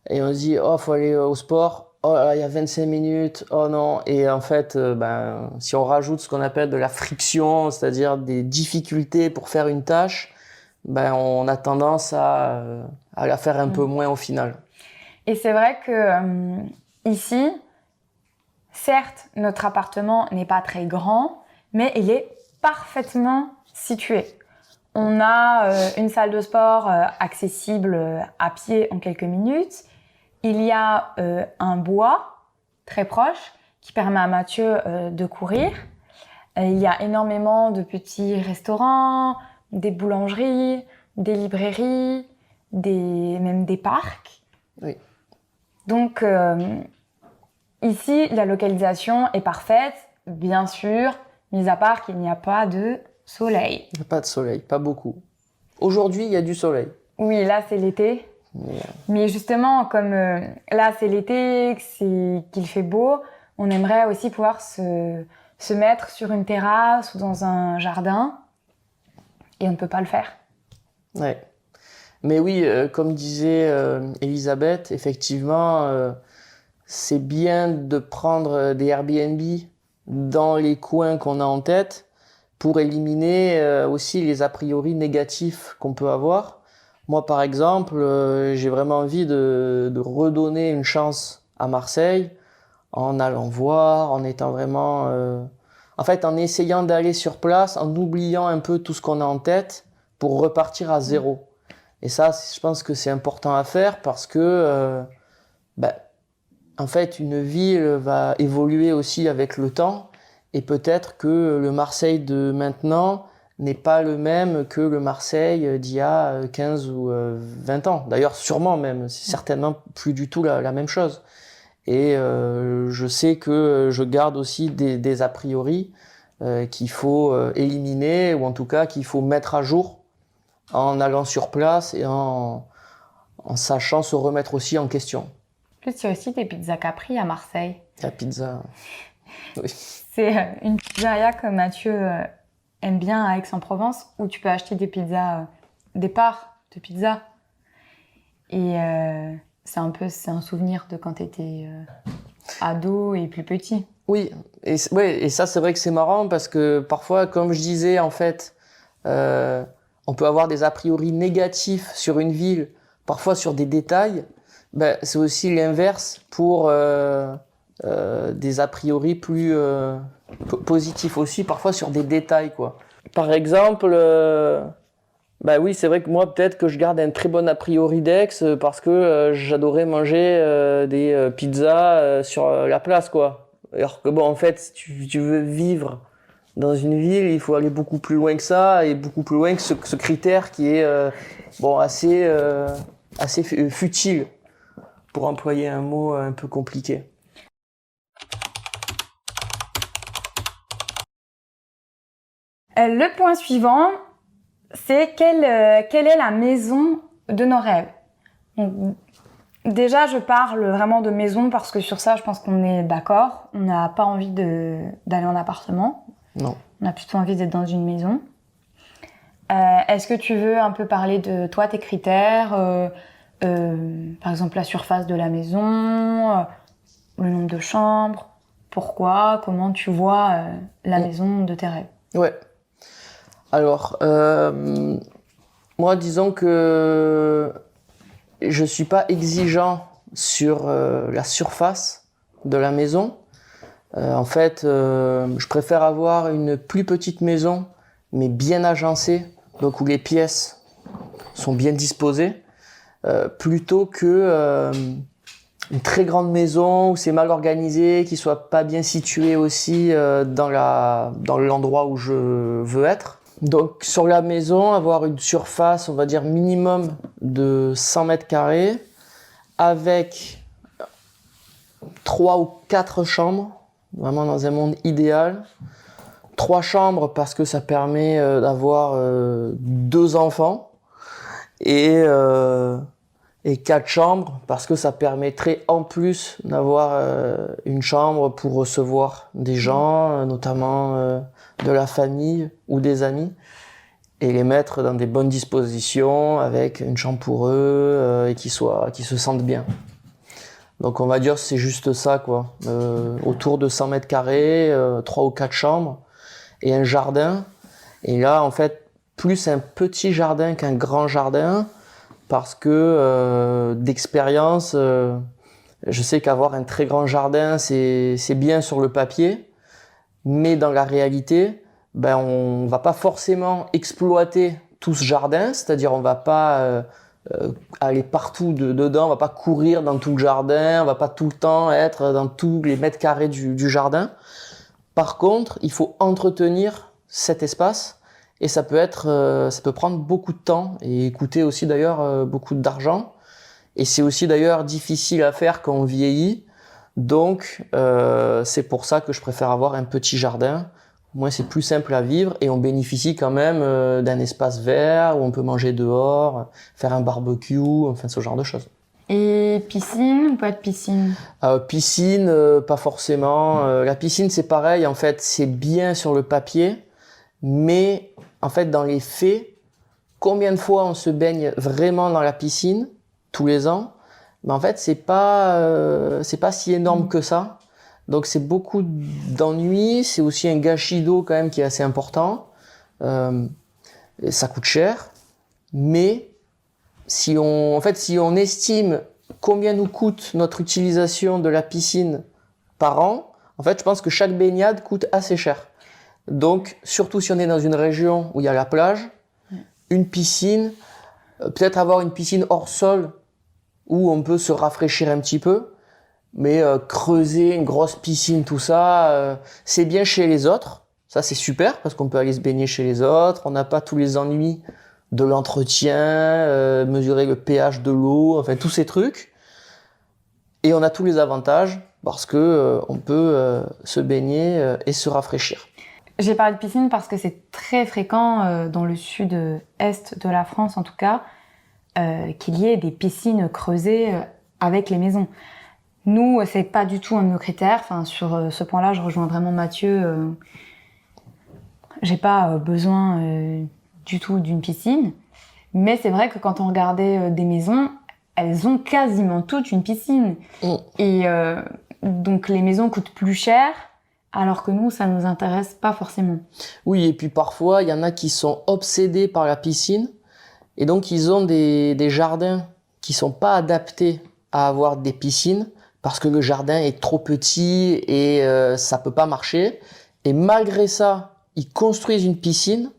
et on se dit, oh, faut aller au sport. Oh là, il y a 25 minutes. Oh non. Et en fait, si on rajoute ce qu'on appelle de la friction, c'est-à-dire des difficultés pour faire une tâche, on a tendance à la faire un peu moins au final. Et c'est vrai que ici, certes, notre appartement n'est pas très grand, mais il est parfaitement situé. On a une salle de sport accessible à pied en quelques minutes. Il y a un bois très proche qui permet à Mathieu de courir. Il y a énormément de petits restaurants, des boulangeries, des librairies, même des parcs. Oui. Donc ici, la localisation est parfaite, bien sûr, mis à part qu'il n'y a pas de soleil. Il n'y a pas de soleil, pas beaucoup. Aujourd'hui, il y a du soleil. Oui, là, c'est l'été. Mais justement, comme là, c'est l'été, qu'il fait beau, on aimerait aussi pouvoir se mettre sur une terrasse ou dans un jardin. Et on ne peut pas le faire. Ouais. Mais oui, comme disait Elisabeth, effectivement, c'est bien de prendre des Airbnb dans les coins qu'on a en tête pour éliminer aussi les a priori négatifs qu'on peut avoir. Moi, par exemple, j'ai vraiment envie de redonner une chance à Marseille en allant voir, en étant vraiment... En fait, en essayant d'aller sur place, en oubliant un peu tout ce qu'on a en tête pour repartir à zéro. Et ça, je pense que c'est important à faire parce que, en fait, une ville va évoluer aussi avec le temps et peut-être que le Marseille de maintenant n'est pas le même que le Marseille d'il y a 15 ou 20 ans. D'ailleurs, sûrement même, c'est certainement plus du tout la même chose. Et je sais que je garde aussi des a priori qu'il faut éliminer ou en tout cas qu'il faut mettre à jour en allant sur place et en sachant se remettre aussi en question. En plus, il y a aussi des pizzas Capri à Marseille. La pizza. Oui. C'est une pizzeria que Mathieu aime bien à Aix-en-Provence, où tu peux acheter des pizzas, des parts de pizza. Et c'est un souvenir de quand tu étais ado et plus petit. Oui, et ça c'est vrai que c'est marrant parce que parfois, comme je disais, en fait, on peut avoir des a priori négatifs sur une ville, parfois sur des détails. Ben, c'est aussi l'inverse pour des a priori plus positifs aussi, parfois sur des détails, quoi. Par exemple, bah oui, c'est vrai que moi, peut-être que je garde un très bon a priori d'Aix parce que j'adorais manger des pizzas sur la place, quoi. Alors que bon, en fait, si tu veux vivre dans une ville, il faut aller beaucoup plus loin que ça et beaucoup plus loin que ce critère qui est bon assez futile pour employer un mot un peu compliqué. Le point suivant, c'est quelle est la maison de nos rêves. Donc, déjà, je parle vraiment de maison parce que sur ça, je pense qu'on est d'accord. On n'a pas envie d'aller en appartement. Non. On a plutôt envie d'être dans une maison. Est-ce que tu veux un peu parler de toi, tes critères, par exemple la surface de la maison, le nombre de chambres, pourquoi, comment tu vois la maison de tes rêves? Ouais. Alors, moi, disons que je suis pas exigeant sur la surface de la maison. En fait, je préfère avoir une plus petite maison, mais bien agencée, donc où les pièces sont bien disposées, plutôt que une très grande maison où c'est mal organisé, qui soit pas bien situé aussi dans l'endroit où je veux être. Donc sur la maison, avoir une surface, on va dire minimum de 100 mètres carrés, avec 3 ou 4 chambres, vraiment dans un monde idéal. 3 chambres parce que ça permet d'avoir 2 enfants, et 4 chambres parce que ça permettrait en plus d'avoir une chambre pour recevoir des gens, notamment de la famille ou des amis, et les mettre dans des bonnes dispositions avec une chambre pour eux et qui se sentent bien. Donc on va dire c'est juste ça, quoi. Autour de 100 mètres carrés, 3 ou 4 chambres et un jardin. Et là, en fait, plus un petit jardin qu'un grand jardin, parce que d'expérience, je sais qu'avoir un très grand jardin, c'est bien sur le papier, mais dans la réalité, ben, on va pas forcément exploiter tout ce jardin, c'est-à-dire on va pas aller partout dedans, on va pas courir dans tout le jardin, on va pas tout le temps être dans tous les mètres carrés du jardin. Par contre, il faut entretenir cet espace et ça peut prendre beaucoup de temps et coûter aussi d'ailleurs beaucoup d'argent. Et c'est aussi d'ailleurs difficile à faire quand on vieillit. Donc c'est pour ça que je préfère avoir un petit jardin. Au moins c'est plus simple à vivre et on bénéficie quand même d'un espace vert où on peut manger dehors, faire un barbecue, enfin ce genre de choses. Et piscine ou pas de piscine? Piscine, pas forcément. La piscine, c'est pareil, en fait, c'est bien sur le papier, mais en fait, dans les faits, combien de fois on se baigne vraiment dans la piscine tous les ans? Ben, en fait, c'est pas si énorme que ça. Donc, c'est beaucoup d'ennuis. C'est aussi un gâchis d'eau quand même qui est assez important. Ça coûte cher, mais si on estime combien nous coûte notre utilisation de la piscine par an, en fait, je pense que chaque baignade coûte assez cher. Donc, surtout si on est dans une région où il y a la plage, une piscine, peut-être avoir une piscine hors sol où on peut se rafraîchir un petit peu, mais creuser une grosse piscine, tout ça, c'est bien chez les autres. Ça, c'est super parce qu'on peut aller se baigner chez les autres. On n'a pas tous les ennuis de l'entretien, mesurer le pH de l'eau, enfin tous ces trucs. Et on a tous les avantages parce que on peut se baigner et se rafraîchir. J'ai parlé de piscine parce que c'est très fréquent dans le sud-est de la France en tout cas, qu'il y ait des piscines creusées avec les maisons. Nous, c'est pas du tout un de nos critères. Enfin, sur ce point-là, je rejoins vraiment Mathieu. J'ai pas besoin du tout d'une piscine. Mais c'est vrai que quand on regardait des maisons, elles ont quasiment toutes une piscine. Et donc les maisons coûtent plus cher, alors que nous, ça nous intéresse pas forcément. Oui, et puis parfois, il y en a qui sont obsédés par la piscine, et donc ils ont des jardins qui sont pas adaptés à avoir des piscines, parce que le jardin est trop petit et ça peut pas marcher. Et malgré ça, ils construisent une piscine,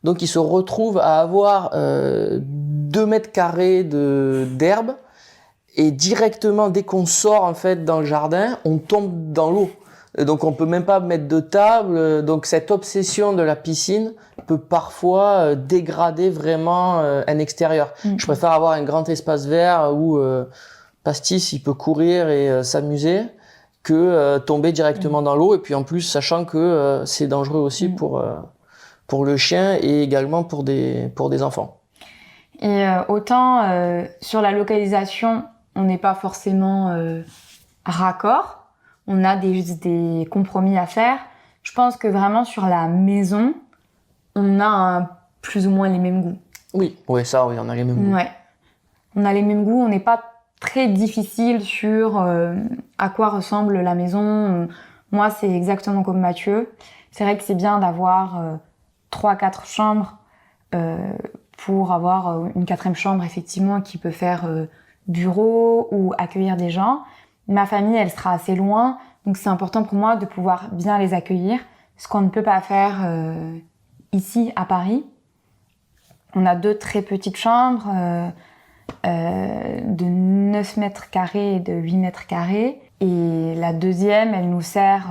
donc ils se retrouvent à avoir 2 mètres carrés d'herbe, et directement, dès qu'on sort en fait dans le jardin, on tombe dans l'eau. Donc on peut même pas mettre de table. Donc cette obsession de la piscine peut parfois dégrader vraiment un extérieur. Je préfère avoir un grand espace vert où Pastis il peut courir et s'amuser que tomber directement dans l'eau. Et puis en plus, sachant que c'est dangereux aussi pour le chien et également pour des enfants. Et autant sur la localisation, on n'est pas forcément raccord. On a des compromis à faire. Je pense que vraiment sur la maison, on a plus ou moins les mêmes goûts. Oui, on a les mêmes goûts. Ouais. On a les mêmes goûts, on n'est pas très difficile sur à quoi ressemble la maison. Moi, c'est exactement comme Mathieu. C'est vrai que c'est bien d'avoir 3-4 chambres pour avoir une 4e chambre, effectivement, qui peut faire bureau ou accueillir des gens. Ma famille, elle sera assez loin, donc c'est important pour moi de pouvoir bien les accueillir, ce qu'on ne peut pas faire ici à Paris. On a 2 très petites chambres de 9 mètres carrés et de 8 mètres carrés. Et la 2e, elle nous sert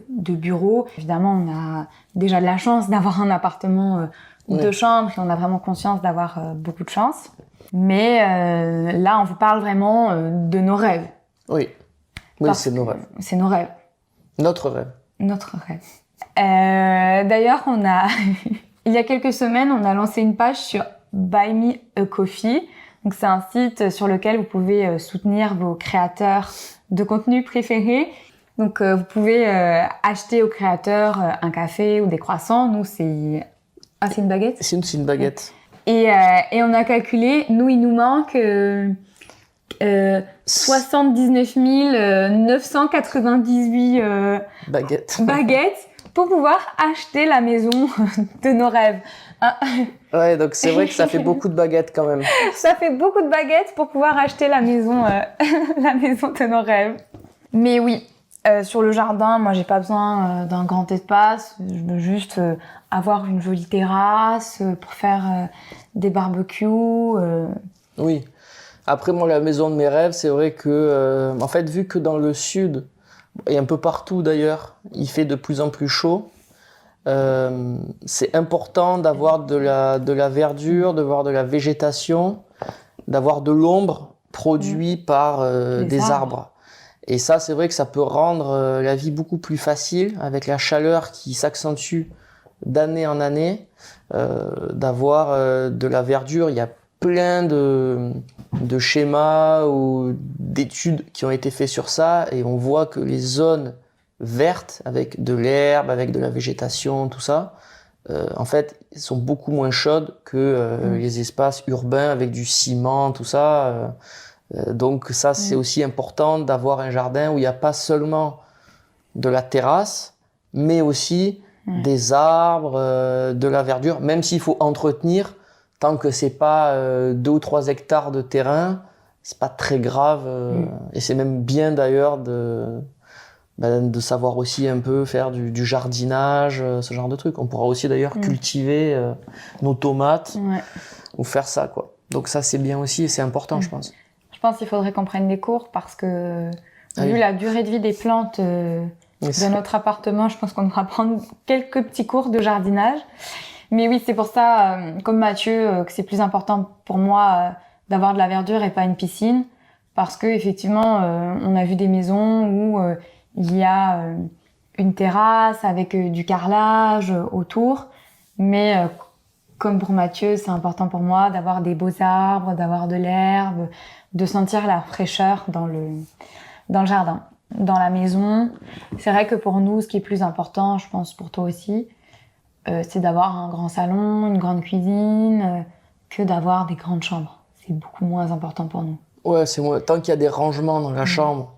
de bureau. Évidemment, on a déjà de la chance d'avoir un appartement 2 chambres et on a vraiment conscience d'avoir beaucoup de chance. Mais là, on vous parle vraiment de nos rêves. Oui, c'est nos rêves. C'est nos rêves. Notre rêve. Notre rêve. D'ailleurs, il y a quelques semaines, on a lancé une page sur Buy Me a Coffee. Donc, c'est un site sur lequel vous pouvez soutenir vos créateurs de contenu préférés. Donc, vous pouvez acheter aux créateurs un café ou des croissants. Nous, c'est... Ah, c'est une baguette? C'est une baguette. Et on a calculé, nous, il nous manque 79 998 baguettes pour pouvoir acheter la maison de nos rêves. Ouais, donc c'est vrai que ça fait beaucoup de baguettes quand même. Ça fait beaucoup de baguettes pour pouvoir acheter la maison, la maison de nos rêves. Mais oui, sur le jardin, moi, j'ai pas besoin d'un grand espace. Je veux juste avoir une jolie terrasse pour faire des barbecues. Oui. Après, moi, la maison de mes rêves, c'est vrai que, en fait, vu que dans le sud, et un peu partout d'ailleurs, il fait de plus en plus chaud, c'est important d'avoir de la verdure, d'avoir de la végétation, d'avoir de l'ombre produite par des arbres. Et ça, c'est vrai que ça peut rendre la vie beaucoup plus facile avec la chaleur qui s'accentue d'année en année, d'avoir de la verdure. Il y a plein de schémas ou d'études qui ont été faits sur ça et on voit que les zones vertes avec de l'herbe, avec de la végétation, tout ça, en fait, sont beaucoup moins chaudes que les espaces urbains avec du ciment, tout ça. Donc ça, c'est aussi important d'avoir un jardin où il n'y a pas seulement de la terrasse, mais aussi des arbres, de la verdure, même s'il faut entretenir. Tant que c'est pas 2 ou 3 hectares de terrain, c'est pas très grave. Et c'est même bien d'ailleurs de savoir aussi un peu faire du jardinage, ce genre de trucs. On pourra aussi d'ailleurs cultiver nos tomates ou faire ça, quoi. Donc ça, c'est bien aussi et c'est important, je pense. Je pense qu'il faudrait qu'on prenne des cours parce que vu la durée de vie des plantes de notre appartement, je pense qu'on devra prendre quelques petits cours de jardinage. Mais oui, c'est pour ça, comme Mathieu, que c'est plus important pour moi d'avoir de la verdure et pas une piscine. Parce que effectivement, on a vu des maisons où il y a une terrasse avec du carrelage autour. Mais comme pour Mathieu, c'est important pour moi d'avoir des beaux arbres, d'avoir de l'herbe, de sentir la fraîcheur dans le jardin, dans la maison. C'est vrai que pour nous, ce qui est plus important, je pense pour toi aussi, c'est d'avoir un grand salon, une grande cuisine, que d'avoir des grandes chambres. C'est beaucoup moins important pour nous. Ouais, tant qu'il y a des rangements dans la chambre,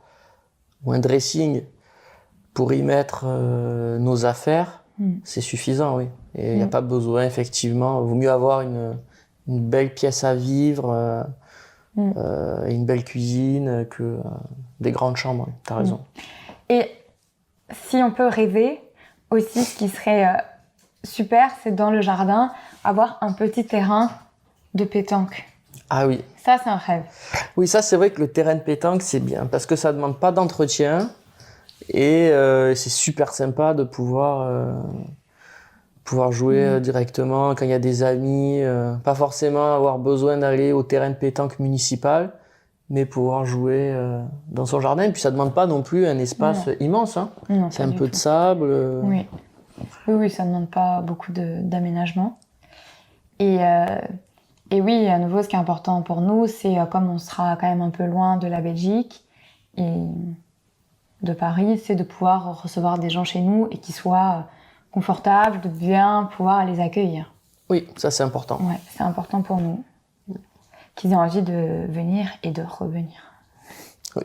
ou un dressing, pour y mettre nos affaires, c'est suffisant, oui. Et il n'y a pas besoin, effectivement. Il vaut mieux avoir une belle pièce à vivre et une belle cuisine que des grandes chambres. Tu as raison. Et si on peut rêver, aussi, ce qui serait super, c'est dans le jardin, avoir un petit terrain de pétanque. Ah oui. Ça, c'est un rêve. Oui, ça, c'est vrai que le terrain de pétanque, c'est bien parce que ça ne demande pas d'entretien et c'est super sympa de pouvoir jouer directement quand il y a des amis. Pas forcément avoir besoin d'aller au terrain de pétanque municipal, mais pouvoir jouer dans son jardin. Et puis, ça ne demande pas non plus un espace immense. Hein. Non, c'est un peu de sable. Oui, ça ne demande pas beaucoup d'aménagement. Et oui, à nouveau, ce qui est important pour nous, c'est comme on sera quand même un peu loin de la Belgique et de Paris, c'est de pouvoir recevoir des gens chez nous et qu'ils soient confortables, de bien pouvoir les accueillir. Oui, ça c'est important. Ouais, c'est important pour nous. Qu'ils aient envie de venir et de revenir. Oui.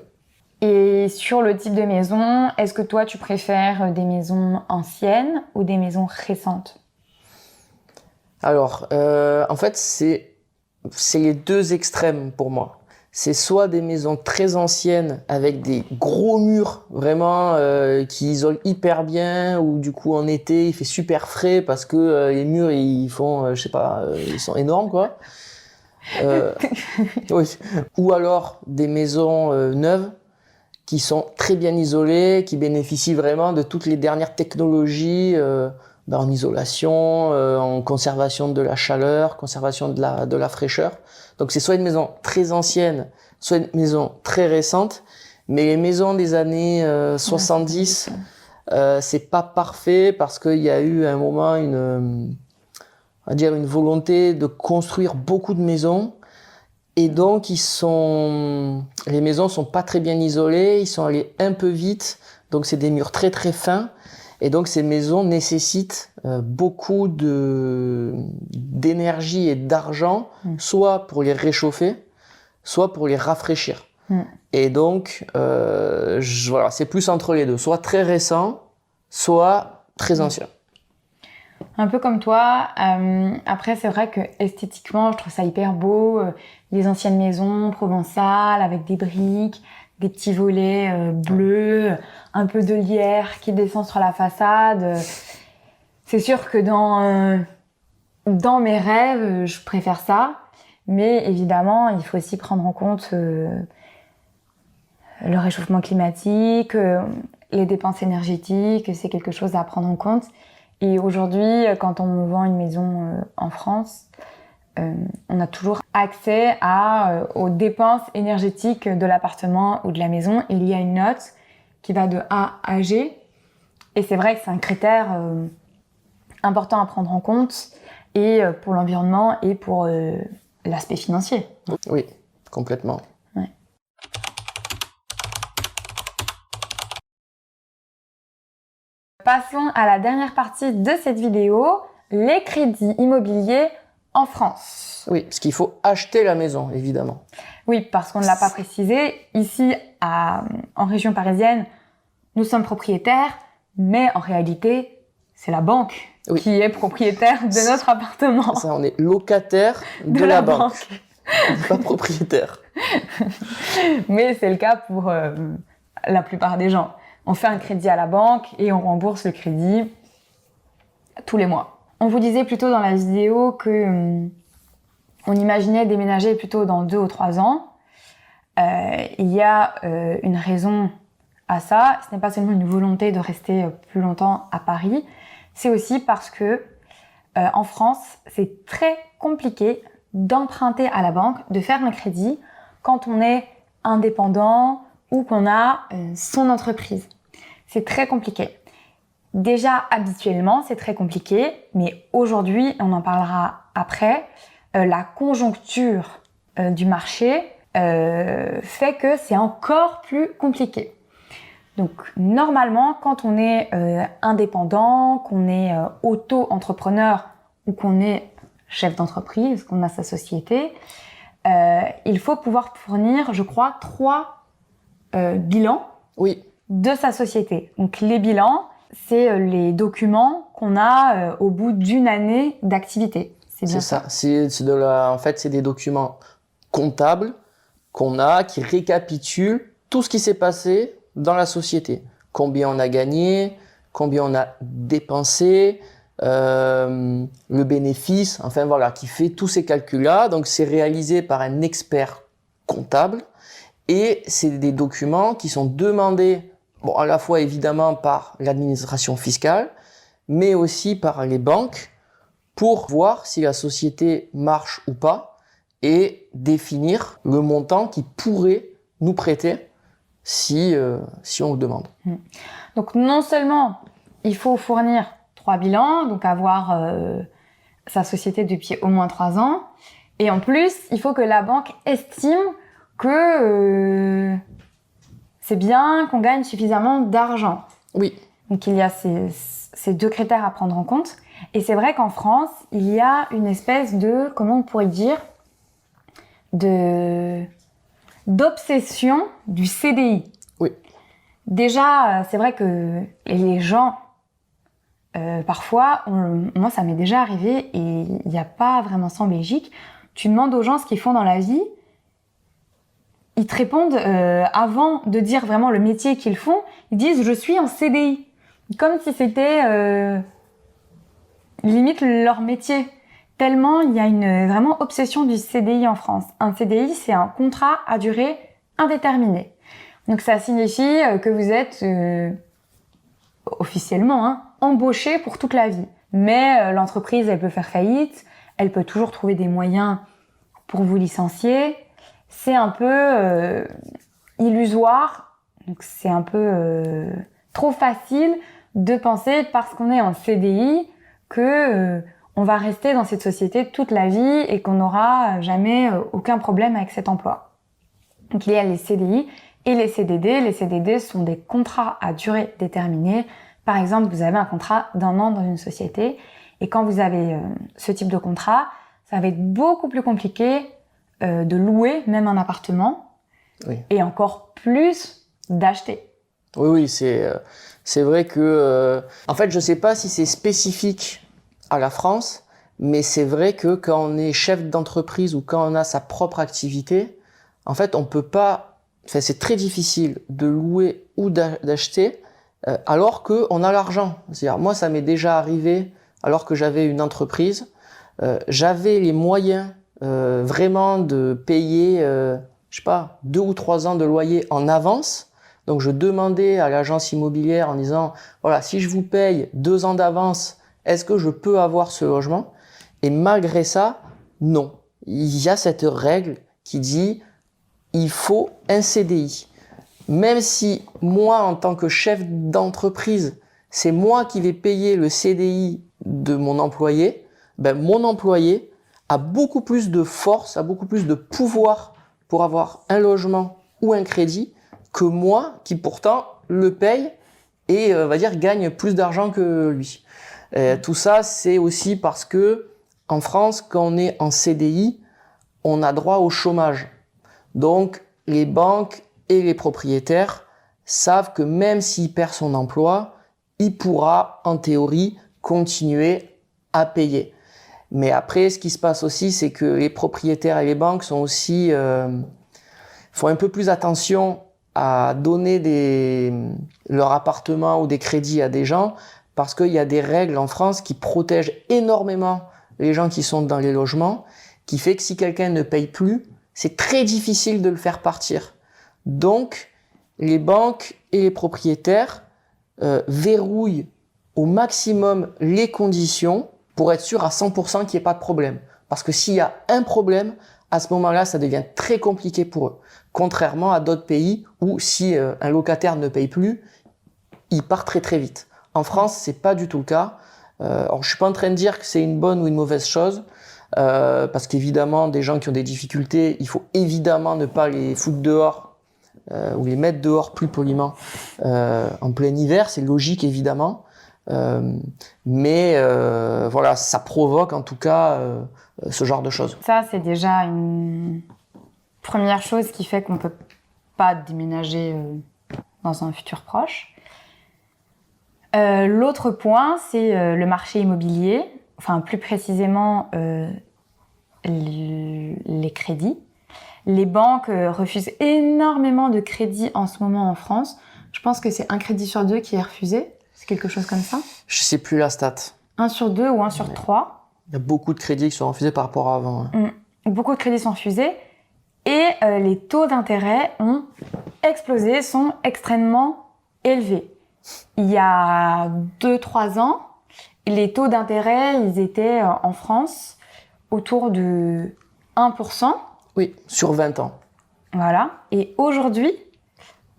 Et sur le type de maison, est-ce que toi, tu préfères des maisons anciennes ou des maisons récentes ? Alors, en fait, c'est les deux extrêmes pour moi. C'est soit des maisons très anciennes avec des gros murs vraiment qui isolent hyper bien, ou du coup en été il fait super frais parce que les murs ils font, je sais pas, ils sont énormes quoi. Oui. Ou alors des maisons neuves qui sont très bien isolées, qui bénéficient vraiment de toutes les dernières technologies en isolation, en conservation de la chaleur, conservation de la fraîcheur. Donc c'est soit une maison très ancienne, soit une maison très récente, mais les maisons des années 70, c'est pas parfait parce qu'il y a eu à un moment une volonté de construire beaucoup de maisons. Et donc, les maisons sont pas très bien isolées, ils sont allés un peu vite, donc c'est des murs très très fins. Et donc, ces maisons nécessitent beaucoup d'énergie et d'argent, soit pour les réchauffer, soit pour les rafraîchir. Et donc, voilà, c'est plus entre les deux, soit très récent, soit très ancien. Un peu comme toi. Après, c'est vrai que esthétiquement, je trouve ça hyper beau. Les anciennes maisons provençales avec des briques, des petits volets bleus, un peu de lierre qui descend sur la façade. C'est sûr que dans mes rêves, je préfère ça. Mais évidemment, il faut aussi prendre en compte le réchauffement climatique, les dépenses énergétiques. C'est quelque chose à prendre en compte. Et aujourd'hui, quand on vend une maison en France, on a toujours accès aux dépenses énergétiques de l'appartement ou de la maison. Il y a une note qui va de A à G. Et c'est vrai que c'est un critère important à prendre en compte, et pour l'environnement et pour l'aspect financier. Oui, complètement. Ouais. Passons à la dernière partie de cette vidéo, les crédits immobiliers en France. Oui, parce qu'il faut acheter la maison, évidemment. Oui, parce qu'on ne l'a pas précisé. Ici, en région parisienne, nous sommes propriétaires, mais en réalité, c'est la banque qui est propriétaire de notre appartement. Ça, on est locataire de la banque. On n'est pas propriétaire. Mais c'est le cas pour la plupart des gens. On fait un crédit à la banque et on rembourse le crédit tous les mois. On vous disait plutôt dans la vidéo que on imaginait déménager plutôt dans 2 ou 3 ans. Il y a une raison à ça. Ce n'est pas seulement une volonté de rester plus longtemps à Paris. C'est aussi parce que en France, c'est très compliqué d'emprunter à la banque, de faire un crédit quand on est indépendant ou qu'on a son entreprise. C'est très compliqué. Déjà, habituellement, c'est très compliqué, mais aujourd'hui, on en parlera après, la conjoncture du marché fait que c'est encore plus compliqué. Donc normalement, quand on est indépendant, qu'on est auto-entrepreneur ou qu'on est chef d'entreprise, qu'on a sa société, il faut pouvoir fournir, je crois, 3 bilans Oui, de sa société. Donc les bilans, c'est les documents qu'on a au bout d'une année d'activité. C'est bien c'est ça. En fait, c'est des documents comptables qu'on a qui récapitulent tout ce qui s'est passé dans la société. Combien on a gagné, combien on a dépensé, le bénéfice, enfin voilà, qui fait tous ces calculs-là. Donc c'est réalisé par un expert comptable et c'est des documents qui sont demandés, bon, à la fois évidemment par l'administration fiscale, mais aussi par les banques pour voir si la société marche ou pas et définir le montant qui pourrait nous prêter si on le demande. Donc non seulement il faut fournir 3 bilans, donc avoir sa société depuis au moins 3 ans, et en plus il faut que la banque estime que c'est bien, qu'on gagne suffisamment d'argent. Oui. Donc il y a ces 2 critères à prendre en compte. Et c'est vrai qu'en France, il y a une espèce de, comment on pourrait dire, d'obsession du CDI. Oui. Déjà, c'est vrai que les gens, parfois, moi ça m'est déjà arrivé, et il n'y a pas vraiment ça en Belgique, tu demandes aux gens ce qu'ils font dans la vie, ils te répondent, avant de dire vraiment le métier qu'ils font, ils disent « je suis en CDI ». Comme si c'était limite leur métier. Tellement il y a une vraiment obsession du CDI en France. Un CDI, c'est un contrat à durée indéterminée. Donc ça signifie que vous êtes officiellement embauché pour toute la vie. Mais l'entreprise, elle peut faire faillite, elle peut toujours trouver des moyens pour vous licencier. C'est un peu illusoire, donc c'est un peu trop facile de penser parce qu'on est en CDI que on va rester dans cette société toute la vie et qu'on n'aura jamais aucun problème avec cet emploi. Donc il y a les CDI et les CDD. Les CDD sont des contrats à durée déterminée. Par exemple, vous avez un contrat d'1 an dans une société et quand vous avez ce type de contrat, ça va être beaucoup plus compliqué de louer même un appartement, Oui. Et encore plus d'acheter. Oui, c'est vrai que en fait, je sais pas si c'est spécifique à la France, mais c'est vrai que quand on est chef d'entreprise ou quand on a sa propre activité, en fait, on peut pas, enfin, c'est très difficile de louer ou d'acheter alors que on a l'argent. C'est-à-dire, moi, ça m'est déjà arrivé alors que j'avais une entreprise, j'avais les moyens vraiment de payer, je sais pas, 2 ou 3 ans de loyer en avance. Donc je demandais à l'agence immobilière en disant, voilà, si je vous paye 2 ans d'avance, est-ce que je peux avoir ce logement? Et malgré ça, non. Il y a cette règle qui dit, il faut un CDI. Même si moi, en tant que chef d'entreprise, c'est moi qui vais payer le CDI de mon employé, ben mon employé a beaucoup plus de force, a beaucoup plus de pouvoir pour avoir un logement ou un crédit que moi qui pourtant le paye et va dire gagne plus d'argent que lui. Tout ça, c'est aussi parce que en France, quand on est en CDI, on a droit au chômage. Donc les banques et les propriétaires savent que même s'il perd son emploi, il pourra en théorie continuer à payer. Mais après, ce qui se passe aussi, c'est que les propriétaires et les banques sont aussi font un peu plus attention à donner leur appartement ou des crédits à des gens parce qu'il y a des règles en France qui protègent énormément les gens qui sont dans les logements, qui fait que si quelqu'un ne paye plus, c'est très difficile de le faire partir. Donc, les banques et les propriétaires verrouillent au maximum les conditions pour être sûr à 100% qu'il n'y ait pas de problème. Parce que s'il y a un problème, à ce moment-là, ça devient très compliqué pour eux. Contrairement à d'autres pays où si un locataire ne paye plus, il part très très vite. En France, c'est pas du tout le cas. Alors, je suis pas en train de dire que c'est une bonne ou une mauvaise chose. parce qu'évidemment, des gens qui ont des difficultés, il faut évidemment ne pas les foutre dehors ou les mettre dehors plus poliment en plein hiver, c'est logique évidemment. Mais voilà, ça provoque en tout cas ce genre de choses. Ça, c'est déjà une première chose qui fait qu'on peut pas déménager dans un futur proche. L'autre point, c'est le marché immobilier, enfin plus précisément les crédits. Les banques refusent énormément de crédits en ce moment en France. Je pense que c'est 1 crédit sur 2 qui est refusé. C'est quelque chose comme ça. Je sais plus la stat. 1 sur 2 ou 1 sur 3. Il y a beaucoup de crédits qui sont refusés par rapport à avant. Hein. Beaucoup de crédits sont refusés. Et les taux d'intérêt ont explosé, sont extrêmement élevés. Il y a 2-3 ans, les taux d'intérêt, ils étaient en France autour de 1%. Oui, sur 20 ans. Voilà. Et aujourd'hui,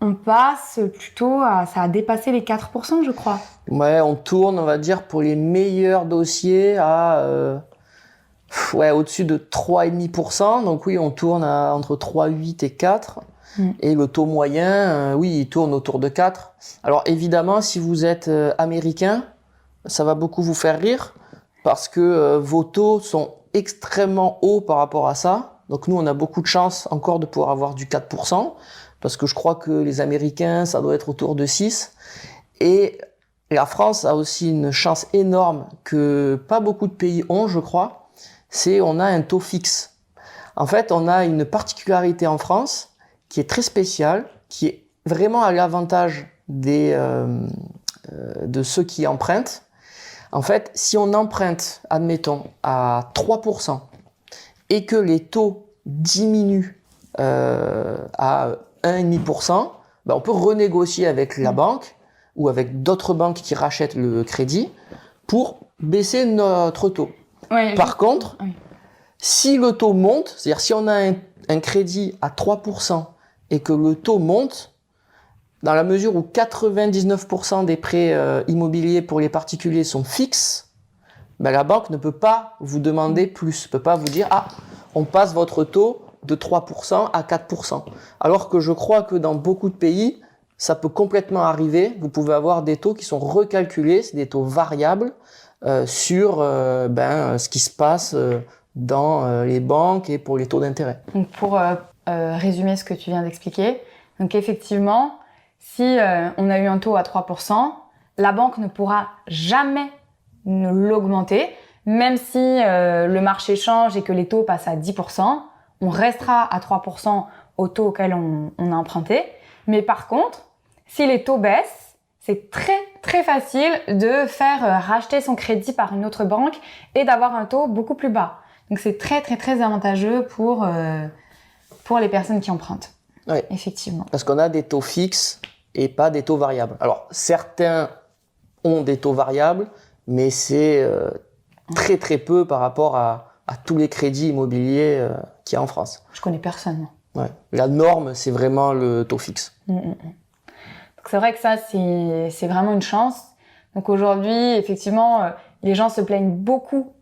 on passe plutôt à... Ça a dépassé les 4%, je crois. Ouais, on tourne, on va dire, pour les meilleurs dossiers à... au-dessus de 3,5%. Donc oui, on tourne entre 3,8 et 4. Et le taux moyen, oui, il tourne autour de 4. Alors évidemment, si vous êtes américain, ça va beaucoup vous faire rire parce que vos taux sont extrêmement hauts par rapport à ça. Donc nous, on a beaucoup de chance encore de pouvoir avoir du 4%, parce que je crois que les Américains, ça doit être autour de 6. Et la France a aussi une chance énorme que pas beaucoup de pays ont, je crois, c'est on a un taux fixe. En fait, on a une particularité en France qui est très spéciale, qui est vraiment à l'avantage de ceux qui empruntent. En fait, si on emprunte, admettons, à 3% et que les taux diminuent à 1,5%, ben on peut renégocier avec la banque ou avec d'autres banques qui rachètent le crédit pour baisser notre taux. Ouais, Par contre, si le taux monte, c'est-à-dire si on a un crédit à 3% et que le taux monte, dans la mesure où 99% des prêts immobiliers pour les particuliers sont fixes, ben la banque ne peut pas vous demander plus, ne peut pas vous dire « Ah, on passe votre taux de 3% à 4%. » Alors que je crois que dans beaucoup de pays, ça peut complètement arriver. Vous pouvez avoir des taux qui sont recalculés, c'est des taux variables sur ce qui se passe dans les banques et pour les taux d'intérêt. Donc pour résumer ce que tu viens d'expliquer, donc effectivement, si on a eu un taux à 3%, la banque ne pourra jamais l'augmenter, même si le marché change et que les taux passent à 10%, on restera à 3% au taux auquel on a emprunté. Mais par contre, si les taux baissent, c'est très très facile de faire racheter son crédit par une autre banque et d'avoir un taux beaucoup plus bas. Donc c'est très très très avantageux pour les personnes qui empruntent. Oui. Effectivement. Parce qu'on a des taux fixes et pas des taux variables. Alors certains ont des taux variables, mais c'est très très peu par rapport à tous les crédits immobiliers qu'il y a en France. Je connais personne. Ouais. La norme, c'est vraiment le taux fixe. Donc c'est vrai que ça, c'est vraiment une chance. Donc aujourd'hui, effectivement, les gens se plaignent beaucoup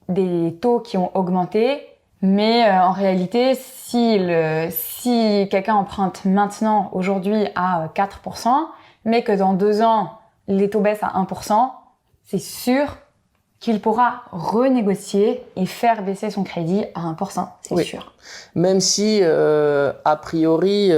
des taux qui ont augmenté, mais en réalité, si quelqu'un emprunte maintenant, aujourd'hui, à 4%, mais que dans 2 ans, les taux baissent à 1%, c'est sûr qu'il pourra renégocier et faire baisser son crédit à 1%, c'est sûr. Même si, a priori,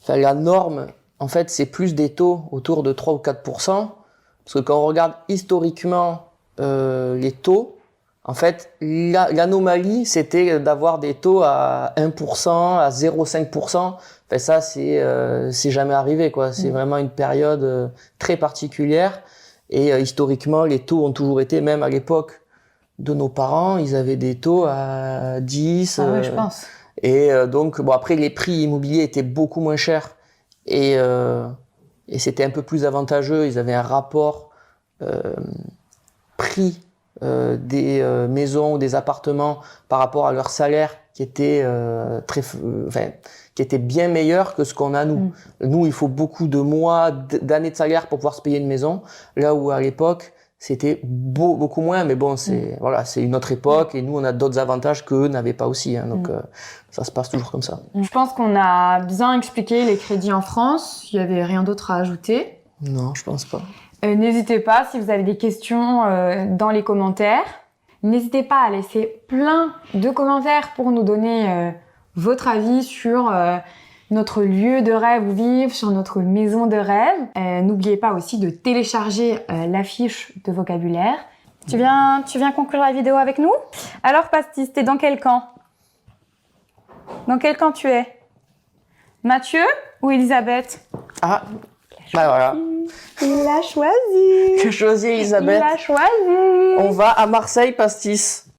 la norme, en fait, c'est plus des taux autour de 3 ou 4%, parce que quand on regarde historiquement les taux, en fait, l'anomalie, c'était d'avoir des taux à 1%, à 0,5%. Enfin, ça, c'est jamais arrivé, quoi. C'est vraiment une période très particulière. Et historiquement, les taux ont toujours été, même à l'époque de nos parents, ils avaient des taux à 10. Ah oui, je pense. Et donc, bon, après, les prix immobiliers étaient beaucoup moins chers. Et c'était un peu plus avantageux. Ils avaient un rapport prix des maisons ou des appartements par rapport à leur salaire qui était qui était bien meilleur que ce qu'on a nous. Nous, il faut beaucoup de mois, d'années de salaire pour pouvoir se payer une maison, là où à l'époque c'était beaucoup moins, mais bon, c'est une autre époque et nous, on a d'autres avantages qu'eux n'avaient pas aussi. Hein, donc, ça se passe toujours comme ça. Je pense qu'on a bien expliqué les crédits en France. Il n'y avait rien d'autre à ajouter. Non, je pense pas. N'hésitez pas, si vous avez des questions dans les commentaires. N'hésitez pas à laisser plein de commentaires pour nous donner votre avis sur notre lieu de rêve où vivre, sur notre maison de rêve. N'oubliez pas aussi de télécharger la fiche de vocabulaire. Tu viens conclure la vidéo avec nous? Alors Pastis, t'es dans quel camp? Dans quel camp tu es? Mathieu ou Elisabeth? Ah, bah voilà. Il a choisi. J'ai choisi Elisabeth. Il a choisi. On va à Marseille, Pastis.